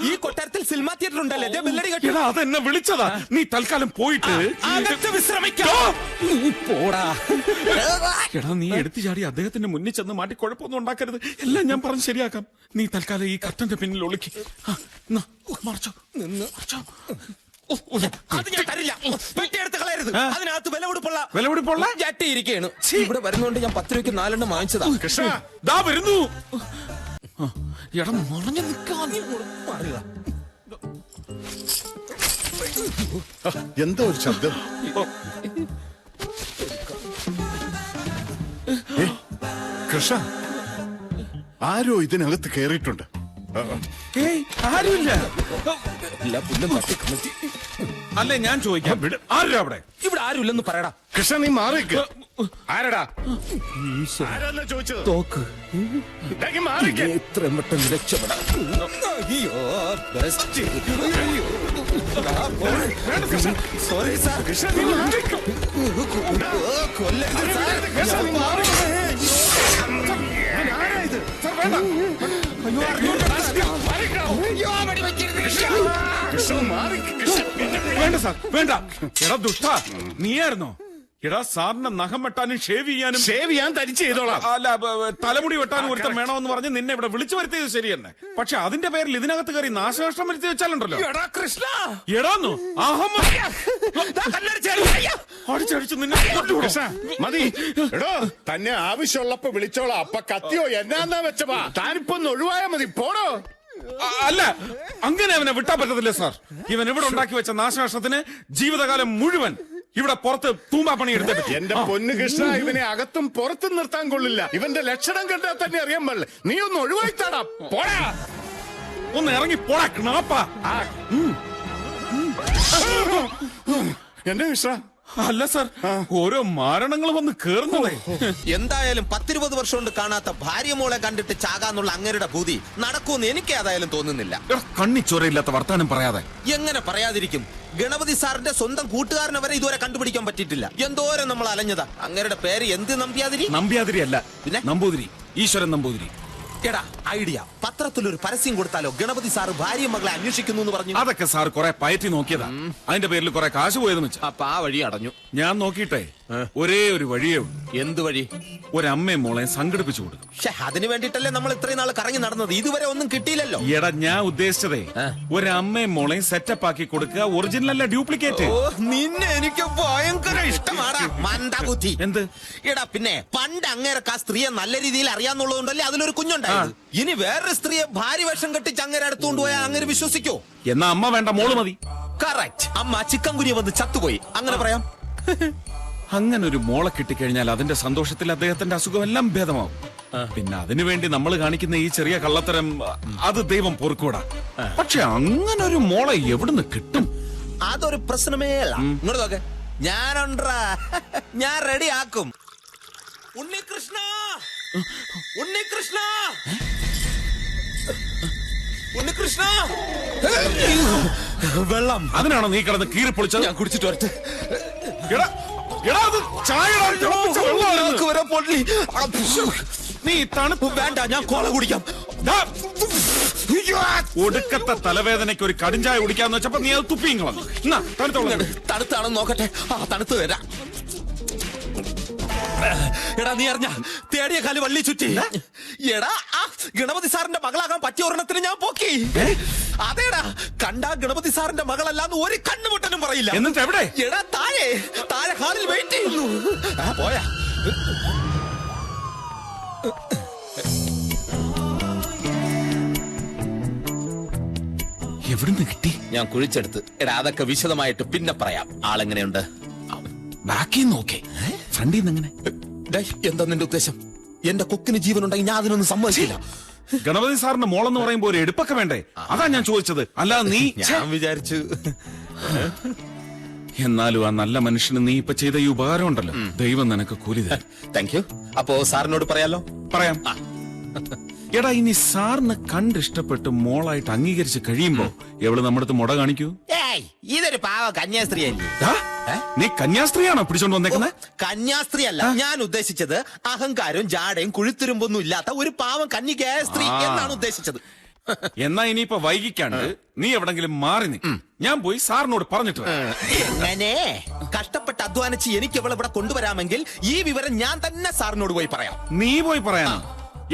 ഈ കൊട്ടാരത്തിൽ സിനിമ തിയേറ്റർ ഉണ്ടല്ലേ? ദേ ബെല്ലടി കെട്ടി. എടാ അതെന്നെ വിളിച്ചതാ. നീ തൽക്കാലം പോയിട്ട് അകത്ത് വിശ്രമിക്കാം. നീ പോടാ. എടാ നീ എടുത്തു ചാടി അദ്ദേഹത്തിന്റെ മുന്നിൽ ചെന്ന് മാറ്റി കുഴപ്പമൊന്നും ഉണ്ടാക്കരുത്. എല്ലാം ഞാൻ പറഞ്ഞ് ശരിയാക്കാം. നീ തൽക്കാലം ഈ കർട്ടന്റെ പിന്നിൽ ഒളിക്ക്. മറച്ചോ നിന്ന് അത് ഞാൻ തരില്ല. പെട്ടിയെടുത്ത് കളയരുത്. അതിനകത്ത് വിലപിടിപ്പുള്ള ജാട്ടിയിരിക്കുകയാണ്. ഇവിടെ വരുന്നോണ്ട് ഞാൻ 10 രൂപയ്ക്ക് 4 വാങ്ങിച്ചതാ. കൃഷ്ണ ദാ വരുന്നു. എടാ മറഞ്ഞു നിൽക്കാൻ. എന്തോ ഒരു ശബ്ദം. കൃഷ്ണ, ആരോ ഇതിനകത്ത് കയറിയിട്ടുണ്ട്. ആരുമില്ല. എല്ലാ പുല്ലും തട്ടി കമത്തി. അല്ലേ ഞാൻ ചോദിക്കാം, ആരാ അവിടെ? ഇവിടെ ആരുമില്ലെന്ന് പറയടാ. കൃഷ്ണ നീ മാറിക്ക്. ആരടാ? ആരാന്നാ ചോദിച്ചത്? തോക്ക്. മാറിക്ക്. എത്രയും പെട്ടെന്ന് രക്ഷപ്പെടാം. അയ്യോ, ബെസ്റ്റ്. Sorry sir. കൊല്ലരുത് സാർ. വേണ്ട സാർ വേണ്ട. എടാ ദുഷ്ട, നീയായിരുന്നോ? എടാ സാറിന്റെ നഖം വെട്ടാനും ഷേവ് ചെയ്യാൻ തരിച്ച് ചെയ്തോളാം. അല്ല തലമുടി വെട്ടാനും ഒരുത്തം വേണമെന്ന് പറഞ്ഞ് നിന്നെ ഇവിടെ വിളിച്ചു വരുത്തിയത് ശരി തന്നെ. പക്ഷെ അതിന്റെ പേരിൽ ഇതിനകത്ത് കയറി നാശനഷ്ടം വരുത്തി വെച്ചാലുണ്ടല്ലോ. എടാ കൃഷ്ണ, എടാന്നു അടിച്ചടിച്ച് നിന്നെ കൃഷ്ണ മതി. എടോ തന്നെ ആവശ്യമുള്ളപ്പോ വിളിച്ചോളാം. അപ്പൊ കത്തിയോ എന്നാന്നാ വെച്ചപ്പാ. താനിപ്പോ ഒന്ന് ഒഴിവായാ മതി. പോടോ. അല്ല, അങ്ങനെ അവനെ വിട്ടാൻ പറ്റത്തില്ല സാർ. ഇവൻ ഇവിടെ ഉണ്ടാക്കി വെച്ച നാശനഷ്ടത്തിന് ജീവിതകാലം മുഴുവൻ ഇവിടെ പുറത്ത് തൂമ്പാപ്പണി എടുത്തേ പറ്റും. എന്റെ പൊന്നു കൃഷ്ണ, ഇവനെ അകത്തും പുറത്തും നിർത്താൻ കൊള്ളില്ല. ഇവന്റെ ലക്ഷണം കണ്ടാൽ തന്നെ അറിയാൻ പാടില്ല. നീ ഒന്ന് ഒഴിവായിത്താടാ. പോടാ. ഒന്ന് ഇറങ്ങി പോടാ ക്നാപ്പാ. എന്റെ കൃഷ്ണ. അല്ല സാർ, ഓരോ മാരണങ്ങൾ വന്ന് കേറുന്നതേ. എന്തായാലും 10-20 വർഷം കൊണ്ട് കാണാത്ത ഭാര്യ മോളെ കണ്ടിട്ട് ചാകാന്നുള്ള അങ്ങരുടെ ഭൂതി നടക്കുമെന്ന് എനിക്ക് ഏതായാലും തോന്നുന്നില്ല. കണ്ണിച്ചോരയില്ലാത്ത വർത്താനം പറയാതെ. എങ്ങനെ പറയാതിരിക്കും? ഗണപതി സാറിന്റെ സ്വന്തം കൂട്ടുകാരനെ വരെ ഇതുവരെ കണ്ടുപിടിക്കാൻ പറ്റിയിട്ടില്ല. എന്തോരം നമ്മൾ അലഞ്ഞതാ. അങ്ങരുടെ പേര് എന്ത് നമ്പ്യാതിരി? നമ്പ്യാതിരി അല്ല, പിന്നെ നമ്പൂതിരി. ഈശ്വരൻ നമ്പൂതിരി. എടാ ഐഡിയ. പത്രത്തിലൊരു പരസ്യം കൊടുത്താലോ? ഗണപതി സാറ് ഭാര്യ മകളെ അന്വേഷിക്കുന്നു എന്ന് പറഞ്ഞു. അതൊക്കെ സാർ കുറെ പയറ്റി നോക്കിയതാ. അതിന്റെ പേരിൽ കുറെ കാശ് പോയതെന്ന് വെച്ചാ. അപ്പൊ ആ വഴി അടഞ്ഞു. ഞാൻ നോക്കിയിട്ടേ ഒരേ ഒരു വഴിയേ ഉള്ളൂ. എന്ത് വഴി? ഒരമ്മയും മോളെ സംഘടിപ്പിച്ചു കൊടുക്കും. അതിന് വേണ്ടിട്ടല്ലേ നമ്മൾ ഇത്രയും നാൾ കറങ്ങി നടന്നത്. ഇതുവരെ ഒന്നും കിട്ടിയില്ലല്ലോ. എടാ ഞാൻ ഉദ്ദേശിച്ചതേ ഒരമ്മയും മോളെയും സെറ്റപ്പ് ആക്കി കൊടുക്കുക. ഒറിജിനൽ അല്ല, ഡ്യൂപ്ലിക്കേറ്റ്. നിന്നെ എനിക്ക് ഭയങ്കര ഇഷ്ടമാടാ മന്ദബുദ്ധി. എന്ത്? എടാ പിന്നെ പണ്ട് അങ്ങേരക്ക് ആ സ്ത്രീയെ നല്ല രീതിയിൽ അറിയാന്നുള്ളതുകൊണ്ടല്ലേ അതിലൊരു കുഞ്ഞുണ്ടായത്. ഇനി വേറൊരു സ്ത്രീയെ ഭാര്യ വേഷം കെട്ടിച്ച് അങ്ങേരെ അടുത്തുകൊണ്ട് പോയാൽ അങ്ങനെ വിശ്വസിക്കോ? എന്നാ അമ്മ വേണ്ട, മോള് മതി. കറക്റ്റ്. അമ്മ ചിക്കൻ കുനിയ വന്ന് ചത്തുപോയി. അങ്ങനെ പറയാം. അങ്ങനെ ഒരു മോളെ കിട്ടിക്കഴിഞ്ഞാൽ അതിന്റെ സന്തോഷത്തിൽ അദ്ദേഹത്തിന്റെ അസുഖം എല്ലാം ഭേദമാവും. പിന്നെ അതിനുവേണ്ടി നമ്മൾ കാണിക്കുന്ന ഈ ചെറിയ കള്ളത്തരം അത് ദൈവം പൊറുക്കൂടാ. പക്ഷെ അങ്ങനെ ഒരു മോളെ എവിടുന്ന് കിട്ടും? അതൊരു പ്രശ്നമേ അല്ല. ഇങ്ങോട്ട് നോക്കെ, ഞാനുണ്ടാ. ഞാൻ റെഡി ആക്കും. ഉണ്ണികൃഷ്ണ, ഉണ്ണികൃഷ്ണ, ഉണ്ണികൃഷ്ണ. വെള്ളം. അതിനാണോ നീ കിടന്ന് കീറിപ്പൊളിച്ചത്? ഞാൻ കുടിച്ചിട്ട് വരട്ടെ. നീ തണുപ്പ് വേണ്ട, ഞാൻ കോള കുടിക്കാം. ഒടുക്കത്തെ തലവേദനയ്ക്ക് ഒരു കടിഞ്ചായ കുടിക്കാന്ന് വെച്ചപ്പോ നീ അത് തുപ്പിയും കളഞ്ഞു. തണുത്താണെന്ന് നോക്കട്ടെ. തണുത്ത് തരാം. എടാ നീ അറിഞ്ഞ തേടിയ കാല് വള്ളി ചുറ്റി. എടാ ഗണപതി സാറിന്റെ മകളാകാൻ പറ്റിയ ഒരെണ്ണത്തിന് ഞാൻ പോക്കി. അതേടാ, കണ്ടാ ഗണപതി സാറിന്റെ മകളല്ലാന്ന് ഒരു കണ്ണുമുട്ടനും പറയില്ല. എന്നിട്ട് എവിടെ? എടാ താഴെ ഹാളിൽ വെയിറ്റ് ചെയ്യുന്നു. പോയാ എവിടുന്ന് കിട്ടി? ഞാൻ കുഴിച്ചെടുത്ത്. എടാ അതൊക്കെ വിശദമായിട്ട് പിന്നെ പറയാം. ആളെങ്ങനെയുണ്ട്? ബാക്കിൽ നോക്കേ ഫ്രണ്ടിൽ നിന്ന് എങ്ങനെ? എന്താ നിന്റെ ഉദ്ദേശം? എന്റെ കൊക്കിന് ജീവനുണ്ടെങ്കിൽ ഞാൻ അതിനൊന്നും സമ്മതിക്കില്ല. ഗണപതി സാറിന്റെ മോളെന്ന് പറയുമ്പോ ഒരു എടുപ്പൊക്കെ വേണ്ടേ? അതാ ഞാൻ ചോദിച്ചത്. അല്ലാതെ നീ ഞാൻ വിചാരിച്ചു. എന്നാലും ആ നല്ല മനുഷ്യന് നീ ഇപ്പൊ ചെയ്ത ഈ ഉപകാരം ഉണ്ടല്ലോ, ദൈവം നിനക്ക് കൂലി തരും. Thank you. അപ്പോ സാറിനോട് പറയാലോ? പറയാം. എടാ, ഇനി സാറിന് കണ്ടിഷ്ടപ്പെട്ട് മോളായിട്ട് അംഗീകരിച്ച് കഴിയുമ്പോ എവള് നമ്മുടെ അടുത്ത് മുട കാണിക്കൂ? ഇതൊരു പാവ കന്യാസ്ത്രീ അല്ലേ? നീ കന്യാസ്ത്രീയാണോ പിടിച്ചോണ്ട് വന്നേക്കുന്നത്? കന്യാസ്ത്രീ അല്ല ഞാൻ ഉദ്ദേശിച്ചത്. അഹങ്കാരവും ജാടയും കുഴിത്തുരുമ്പൊന്നും ഇല്ലാത്ത ഒരു പാവം കന്യകയായ സ്ത്രീ എന്നാണ് ഉദ്ദേശിച്ചത്. എന്നാ ഇനിയിപ്പോ വൈകിക്കാണ്ട് നീ എവിടെങ്കിലും മാറി നിൽക്കും. ഞാൻ പോയി സാറിനോട് പറഞ്ഞിട്ട് വരാം. എങ്ങനെ കഷ്ടപ്പെട്ട് അധ്വാനിച്ച് എനിക്ക് അവളെ ഇവിടെ കൊണ്ടുവരാമെങ്കിൽ ഈ വിവരം ഞാൻ തന്നെ സാറിനോട് പോയി പറയാം. നീ പോയി പറയാനോ?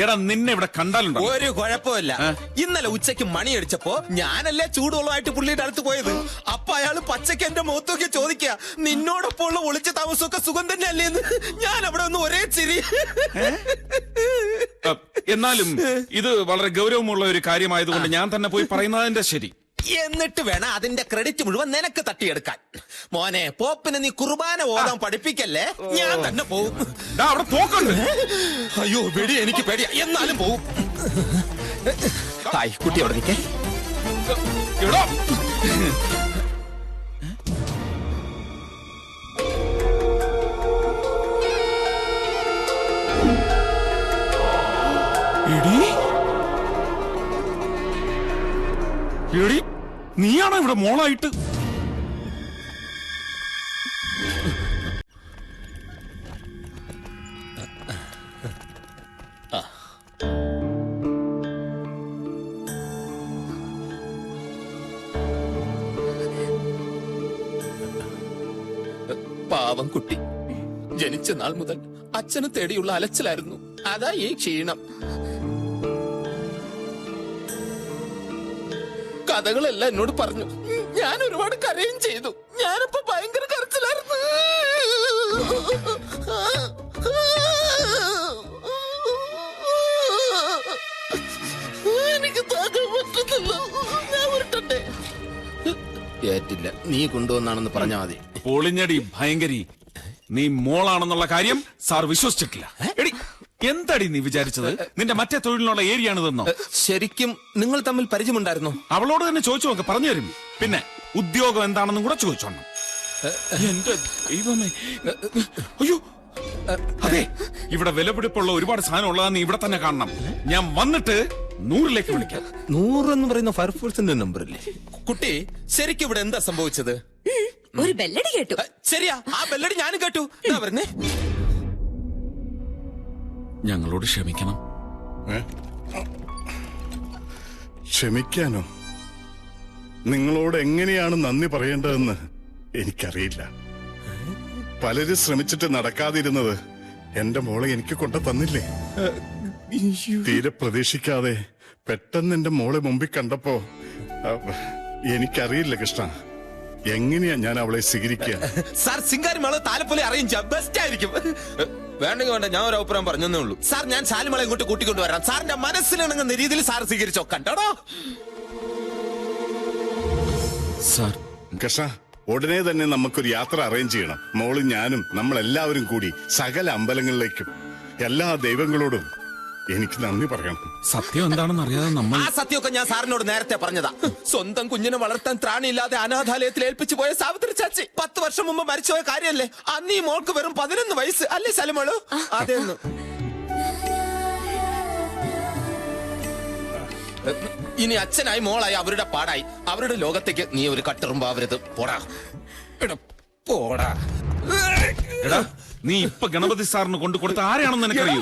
എടാ, നിന്നെ ഇവിടെ കണ്ടാലുണ്ടോ? ഒരു കുഴപ്പമില്ല. ഇന്നലെ ഉച്ചയ്ക്ക് മണിയടിച്ചപ്പോ ഞാനല്ലേ ചൂടുവെള്ളമായിട്ട് പുള്ളിയുടെ അടുത്ത് പോയത്. അപ്പൊ അയാള് പച്ചയ്ക്ക് എന്റെ മുഖത്തൊക്കെ ചോദിക്കുക, നിന്നോടൊപ്പം ഉള്ള ഒളിച്ച താമസമൊക്കെ സുഖം തന്നെ അല്ലേന്ന്. ഞാൻ അവിടെ ഒന്ന് ഒരേ ചിരി. എന്നാലും ഇത് വളരെ ഗൗരവമുള്ള ഒരു കാര്യമായതുകൊണ്ട് ഞാൻ തന്നെ പോയി പറയുന്നതിന്റെ ശരി. എന്നിട്ട് വേണം അതിന്റെ ക്രെഡിറ്റ് മുഴുവൻ നിനക്ക് തട്ടിയെടുക്കാൻ. മോനെ, പോപ്പിനെ നീ കുർബാന ഓതാൻ പഠിപ്പിക്കല്ലേ. ഞാൻ തന്നെ പോവും. അവിടെ പോക്കുണ്ട്. അയ്യോ പേടി, എനിക്ക് പേടിയാ. എന്നാലും പോവും. ഹായ് കുട്ടി, അവിടെ നിൽക്കേ. എടി, നീയാണോ ഇവിടെ മോളായിട്ട്? പാവം കുട്ടി ജനിച്ച നാൾ മുതൽ അച്ഛന് തേടിയുള്ള അലച്ചിലായിരുന്നു. അതാ ഈ ക്ഷീണം. കഥകളെല്ലാം എന്നോട് പറഞ്ഞു. ഞാൻ ഒരുപാട് കരയും ചെയ്തു. ഞാനിപ്പോ ഭയങ്കര കരച്ചിലായിരുന്നു. എനിക്ക് താങ്ങാൻ പറ്റുന്നില്ല. ഞാൻ ഉരുട്ടട്ടെ? ഏറ്റില്ല. നീ കൊണ്ടുവന്നാണെന്ന് പറഞ്ഞാ മതി. പൊളിഞ്ഞടി ഭയങ്കരി. നീ മോളാണെന്നുള്ള കാര്യം സാർ വിശ്വസിച്ചിട്ടില്ല. എടി, എന്താടി നീ വിചാരിച്ചത്? നിന്റെ മറ്റേ തൊഴിലിനുള്ള ഏരിയാണിതെന്നോ? ശരിക്കും നിങ്ങൾ തമ്മിൽ പരിചയമുണ്ടായിരുന്നോ? അവളോട് തന്നെ ചോദിച്ചു നോക്ക്, പറഞ്ഞു തരും. പിന്നെ ഉദ്യോഗം എന്താണെന്നും കൂടെ ചോദിച്ചോണം. എന്റെ ദൈവമേ. അയ്യോ, അതെ, ഇവിടെ വിലപിടിപ്പുള്ള ഒരുപാട് സാധനം ഉള്ളതാ. നീ ഇവിടെ തന്നെ കാണണം. ഞാൻ വന്നിട്ട് 100ലേക്ക് വിളിക്കാം. 100 എന്ന് പറയുന്ന ഫയർഫോഴ്സിന്റെ നമ്പറല്ലേ? കുട്ടി, ശരിക്കും ഇവിടെ എന്താ സംഭവിച്ചത്? ഒരു ബെല്ലടി കേട്ടു. ശരിയാ, ആ ബെല്ലടി ഞാനും കേട്ടു. എന്താ പറഞ്ഞേ? ഞങ്ങളോട് ക്ഷമിക്കണം. ക്ഷമിക്കാനോ? നിങ്ങളോട് എങ്ങനെയാണ് നന്ദി പറയേണ്ടതെന്ന് എനിക്കറിയില്ല. പലരും ശ്രമിച്ചിട്ട് നടക്കാതിരുന്നത് എന്റെ മോളെ എനിക്ക് കൊണ്ടു തന്നില്ലേ? തീരെ പ്രതീക്ഷിക്കാതെ പെട്ടെന്ന് എന്റെ മോളെ മുമ്പിൽ കണ്ടപ്പോ എനിക്കറിയില്ല കൃഷ്ണ, എങ്ങനെയാ ഞാൻ അവളെ സ്വീകരിക്കുക. സാർ സിംഗാരിമേള താലപ്പൊലി അറേഞ്ച് ബെസ്റ്റ് ആയിരിക്കും. വേണ്ടെങ്കിൽ വേണ്ട, ഞാൻ ഒരു അഭിപ്രായം പറഞ്ഞേ ഉള്ളൂ. സാർ, ഞാൻ ശാലിമളെ ഇങ്ങോട്ട് കൂട്ടിക്കൊണ്ടുവരാം. സാറിന്റെ മനസ്സിലിണങ്ങുന്ന രീതിയിൽ സാർ സ്വീകരിച്ചോ. കണ്ടോടോ സാർ? കൃഷ്ണ, ഉടനെ തന്നെ നമുക്കൊരു യാത്ര അറേഞ്ച് ചെയ്യണം. മോളും ഞാനും നമ്മളെല്ലാവരും കൂടി സകല അമ്പലങ്ങളിലേക്കും. എല്ലാ ദൈവങ്ങളോടും എനിക്ക് നന്ദി പറയണം. സത്യം എന്താണെന്ന് അറിയാതെ നമ്മൾ... ആ സത്യമൊക്കെ ഞാൻ സാറിനോട് നേരത്തെ പറഞ്ഞതാ. സ്വന്തം കുഞ്ഞിനെ വളർത്താൻ ത്രാണിയില്ലാതെ അനാഥാലയത്തിൽ ഏൽപ്പിച്ചു പോയ സാവിത്രി ചാച്ചി 10 വർഷം മുമ്പ് മരിച്ചുപോയ കാര്യല്ലേ? അന്ന് ഈ മോൾക്ക് വെറും 11 വയസ്സ് അല്ലേ ശാലിമോള്? അതെന്ന് ഇനി അച്ഛനായി മോളായി അവരുടെ പാടായി. അവരുടെ ലോകത്തേക്ക് നീ ഒരു കട്ടെറുമ്പാവരുത്. പോടാ പോടാ. എടാ, നീ ഇപ്പൊ ഗണപതി സാറിന് കൊണ്ടു കൊടുത്ത ആരെയാണെന്ന് എനിക്കറിയൂ.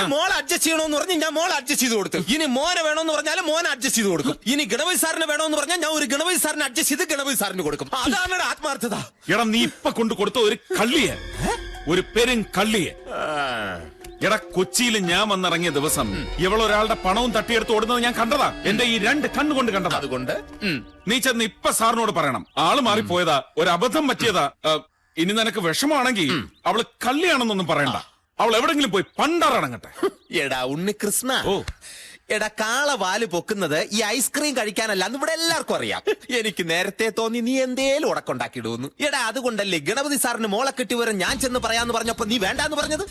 മോളെ അഡ്ജസ്റ്റ് ചെയ്യണമെന്ന് പറഞ്ഞ് ഞാൻ മോളെ അഡ്ജസ്റ്റ് ചെയ്ത് കൊടുത്തു. ഇനി മോനെ വേണമെന്ന് പറഞ്ഞാൽ മോനെ അഡ്ജസ്റ്റ് ചെയ്ത് കൊടുക്കും. ഇനി ഗണപതി സാറിന് വേണമെന്ന് പറഞ്ഞാൽ ഞാൻ ഒരു ഗണപതി സാറിന് അഡ്ജസ്റ്റ് ചെയ്ത് ഗണപതി സാറിന് കൊടുക്കും. അതാണ് ആത്മാർത്ഥത. എടാ, നീ ഇപ്പൊ കൊണ്ടു കൊടുത്ത ഒരു കള്ളിയെ, ഒരു പെരും കള്ളിയെ. എടാ, കൊച്ചിയിൽ ഞാൻ വന്നിറങ്ങിയ ദിവസം ഇവളൊരാളുടെ പണവും തട്ടിയെടുത്ത് ഓടുന്നത് ഞാൻ കണ്ടതാ. എന്റെ ഈ 2 കണ്ണുകൊണ്ട് കണ്ടതാ. അതുകൊണ്ട് നീ ചെന്ന് ഇപ്പൊ സാറിനോട് പറയണം, ആള് മാറിപ്പോയതാ, ഒരു അബദ്ധം പറ്റിയതാ. ഇനി നിനക്ക് വിഷമാണെങ്കിൽ അവള് കള്ളിയാണെന്നൊന്നും പറയണ്ട. അവൾ എവിടെങ്കിലും പോയി പണ്ടാറടങ്ങട്ടെ. എടാ ഉണ്ണി കൃഷ്ണ, എടാ കാള വാല് പൊക്കുന്നത് ഈ ഐസ്ക്രീം കഴിക്കാനല്ല എന്ന് ഇവിടെ എല്ലാവർക്കും അറിയാം. എനിക്ക് നേരത്തെ തോന്നി നീ എന്തേലും ഉടക്കുണ്ടാക്കിയിടുന്നു. എടാ അതുകൊണ്ടല്ലേ ഗണപതി സാറിന് മോളെ കിട്ടിവരെ ഞാൻ ചെന്ന് പറയാന്ന് പറഞ്ഞപ്പോ നീ വേണ്ടാന്ന് പറഞ്ഞത്?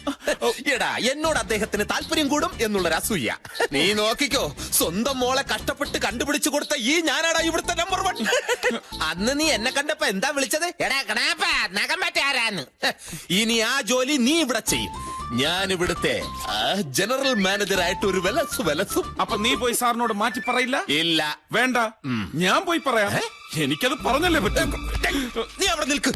എടാ എന്നോട് അദ്ദേഹത്തിന് താല്പര്യം കൂടും എന്നുള്ളൊരു അസൂയ. നീ നോക്കിക്കോ, സ്വന്തം മോളെ കഷ്ടപ്പെട്ട് കണ്ടുപിടിച്ചു കൊടുത്ത ഈ ഞാനാടാ ഇവിടുത്തെ നമ്പർ 1. അന്ന് നീ എന്നെ കണ്ടപ്പോ എന്താ വിളിച്ചത്? എടാ കണാപ്പ നഖം പറ്റാരാന്ന്. ഇനി ആ ജോലി നീ ഇവിടെ ചെയ്യും. ഞാൻ ഇവിടുത്തെ ജനറൽ മാനേജർ ആയിട്ട് ഒരു വിലസും. അപ്പൊ നീ പോയി സാറിനോട് മാറ്റി പറയില്ല? ഇല്ല, വേണ്ട, ഞാൻ പോയി പറയാം. എനിക്കത് പറഞ്ഞല്ലേ പറ്റും. നീ അവിടെ നിൽക്ക്.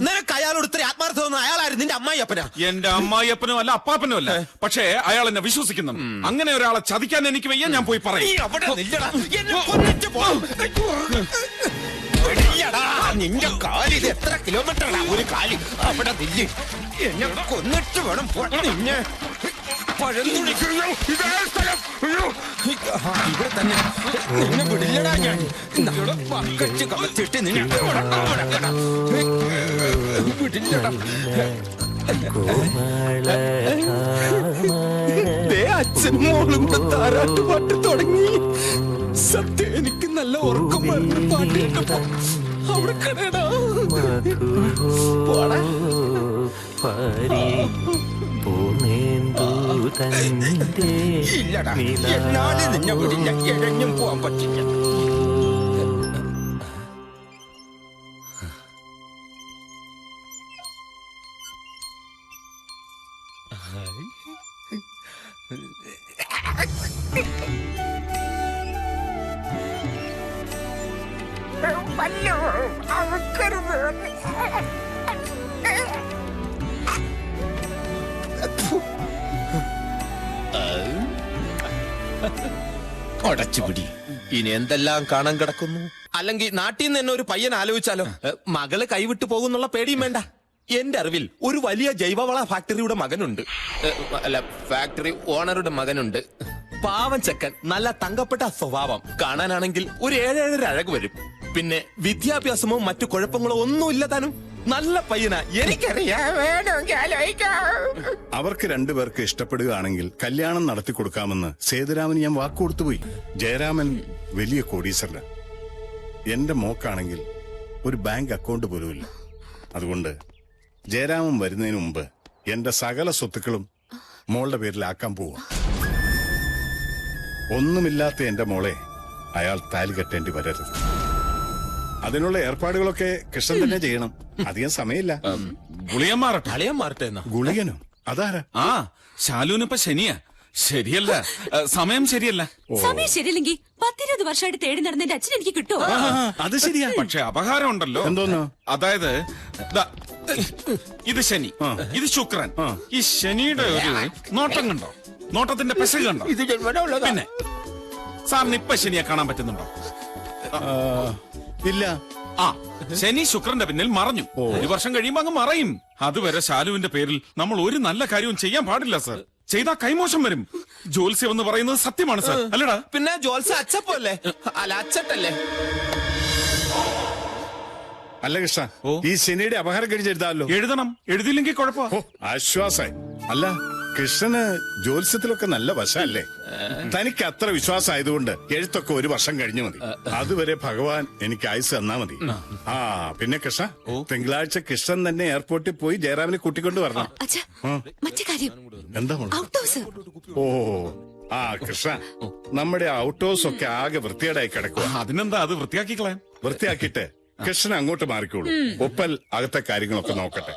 നിനക്ക് അയാളോട് ഇത്ര ആത്മാർത്ഥം അയാളായിരുന്നു നിന്റെ അമ്മായിയപ്പനാ? എന്റെ അമ്മായിയപ്പനോ അല്ല അപ്പാപ്പനോ അല്ല. പക്ഷേ അയാൾ എന്നെ വിശ്വസിക്കുന്നു. അങ്ങനെ ഒരാളെ ചതിക്കാൻ എനിക്ക് വയ്യ. ഞാൻ പോയി പറയും. നിന്റെ കാലി ഇത് എത്ര കിലോമീറ്ററാണ് ഒരു കാലി? അവിടെ നില്ല്, എന്നെ കൊന്നിട്ട് വേണം നിന്നെ ഇവിടെ തന്നെ നിന്നെ വിടില്ലടാ ഞാൻ. പക്കച്ച് കമത്തിട്ട് നിന്നെ വിടില്ലടാ. അച്ഛൻ മോളും താരാട്ടുപാട്ട് തുടങ്ങി. സത്യം എനിക്ക് നല്ല ഉറക്കം വരുന്ന പാട്ട് കേട്ടപ്പോ അവിടെ കടയടാ. ഇല്ലടാ, എന്നാലും നിന്നെ വിടില്ല. ഇഴഞ്ഞും പോവാൻ പറ്റില്ല. അടച്ചുപിടി. ഇനി എന്തെല്ലാം കാണാൻ കിടക്കുന്നു. അല്ലെങ്കിൽ നാട്ടിൽ നിന്ന് തന്നെ ഒരു പയ്യൻ ആലോചിച്ചാലോ? മകള് കൈവിട്ടു പോകുന്നുള്ള പേടിയും വേണ്ട. എന്റെ അറിവിൽ ഒരു വലിയ ജൈവവള ഫാക്ടറിയുടെ മകനുണ്ട്. അല്ല, ഫാക്ടറി ഓണറുടെ മകനുണ്ട്. പാവം ചെക്കൻ, നല്ല തങ്കപ്പെട്ട സ്വഭാവം. കാണാനാണെങ്കിൽ ഒരു 7-7 അഴക് വരും. പിന്നെ വിദ്യാഭ്യാസമോ മറ്റു കുഴപ്പങ്ങളോ ഒന്നുമില്ല താനും. നല്ല പയ്യനാ, എനിക്കറിയാം. അവർക്ക് രണ്ടുപേർക്ക് ഇഷ്ടപ്പെടുകയാണെങ്കിൽ കല്യാണം നടത്തി കൊടുക്കാമെന്ന് സേതുരാമന് ഞാൻ വാക്കുകൊടുത്തുപോയി. ജയരാമൻ വലിയ കോടീശ്വരന. എന്റെ മോക്കാണെങ്കിൽ ഒരു ബാങ്ക് അക്കൗണ്ട് പോലുമില്ല. അതുകൊണ്ട് ജയരാമൻ വരുന്നതിന് മുമ്പ് എന്റെ സകല സ്വത്തുക്കളും മോളുടെ പേരിലാക്കാൻ പോവാ. ഒന്നുമില്ലാത്ത എന്റെ മോളെ അയാൾ താലി കെട്ടേണ്ടി വരരുത്. അതിനുള്ള ഏർപ്പാടുകളൊക്കെ കൃഷ്ണൻ തന്നെ ചെയ്യണം. അധികം സമയമില്ല. ഗുളിയൻ മാറട്ടെ. ഗുളികനോ? അതാരാ? ആ, ശാലുവിനിപ്പ ശനിയാ. ശരിയല്ല, സമയം ശരിയല്ല. സമയം ശരിയല്ലെങ്കിൽ 10-20 വർഷമായിട്ട് തേടി നടന്നതിന്റെ അച്ഛൻ എനിക്ക് കിട്ടുമോ? അത് ശരിയാ. പക്ഷെ അപഹാരം ഉണ്ടല്ലോ. എന്തോന്നോ? അതായത് ഇത് ശനി, ഇത് ശുക്രൻ. ഈ ശനിയുടെ ഒരു നോട്ടം കണ്ടോ? നോട്ടത്തിന്റെ പെശക് കണ്ടോ? പിന്നെ സാറിന് ഇപ്പൊ ശനിയെ കാണാൻ പറ്റുന്നുണ്ടോ? ഇല്ല. ആ, ശനി ശുക്രന്റെ പിന്നിൽ മറഞ്ഞു. 1 വർഷം കഴിയുമ്പോ അങ്ങ് മറയും. അതുവരെ ശാലുവിന്റെ പേരിൽ നമ്മൾ ഒരു നല്ല കാര്യവും ചെയ്യാൻ പാടില്ല സർ. ചെയ്താ കൈമോശം വരും. ജോത്സ്യം എന്ന് പറയുന്നത് സത്യമാണ് സർ. അല്ലടാ? പിന്നെ ജോത്സ്യം അച്ചപ്പല്ലേ? അല്ല, അച്ചട്ടല്ലേ? അല്ല കൃഷ്ണ, ഈ ശനിയുടെ അപഹാരം കഴിച്ചെഴുതാമല്ലോ. എഴുതണം. എഴുതിയില്ലെങ്കിൽ കുഴപ്പമോ? ആശ്വാസായി. അല്ല, കൃഷ്ണന് ജ്യോത്സ്യത്തിലൊക്കെ നല്ല വശമല്ലേ? തനിക്ക് അത്ര വിശ്വാസമായതുകൊണ്ട് എഴുത്തൊക്കെ 1 വർഷം കഴിഞ്ഞു മതി. അതുവരെ ഭഗവാൻ എനിക്ക് ആയുസ് തന്നാ മതി. ആ, പിന്നെ കൃഷ്ണ, തിങ്കളാഴ്ച കൃഷ്ണൻ തന്നെ എയർപോർട്ടിൽ പോയി ജയറാമിനെ കൂട്ടിക്കൊണ്ട് വരണം. മറ്റു കാര്യം എന്താ? ഓ, ആ കൃഷ്ണ, നമ്മുടെ ഔട്ട് ഹൗസ് ഒക്കെ ആകെ വൃത്തികേടായി കിടക്കുക. അതിനെന്താ, അത് വൃത്തിയാക്കിക്കളയാം. വൃത്തിയാക്കിയിട്ട് കൃഷ്ണൻ അങ്ങോട്ട് മാറിക്കോളൂ. ഒപ്പൽ അകത്തെ കാര്യങ്ങളൊക്കെ നോക്കട്ടെ.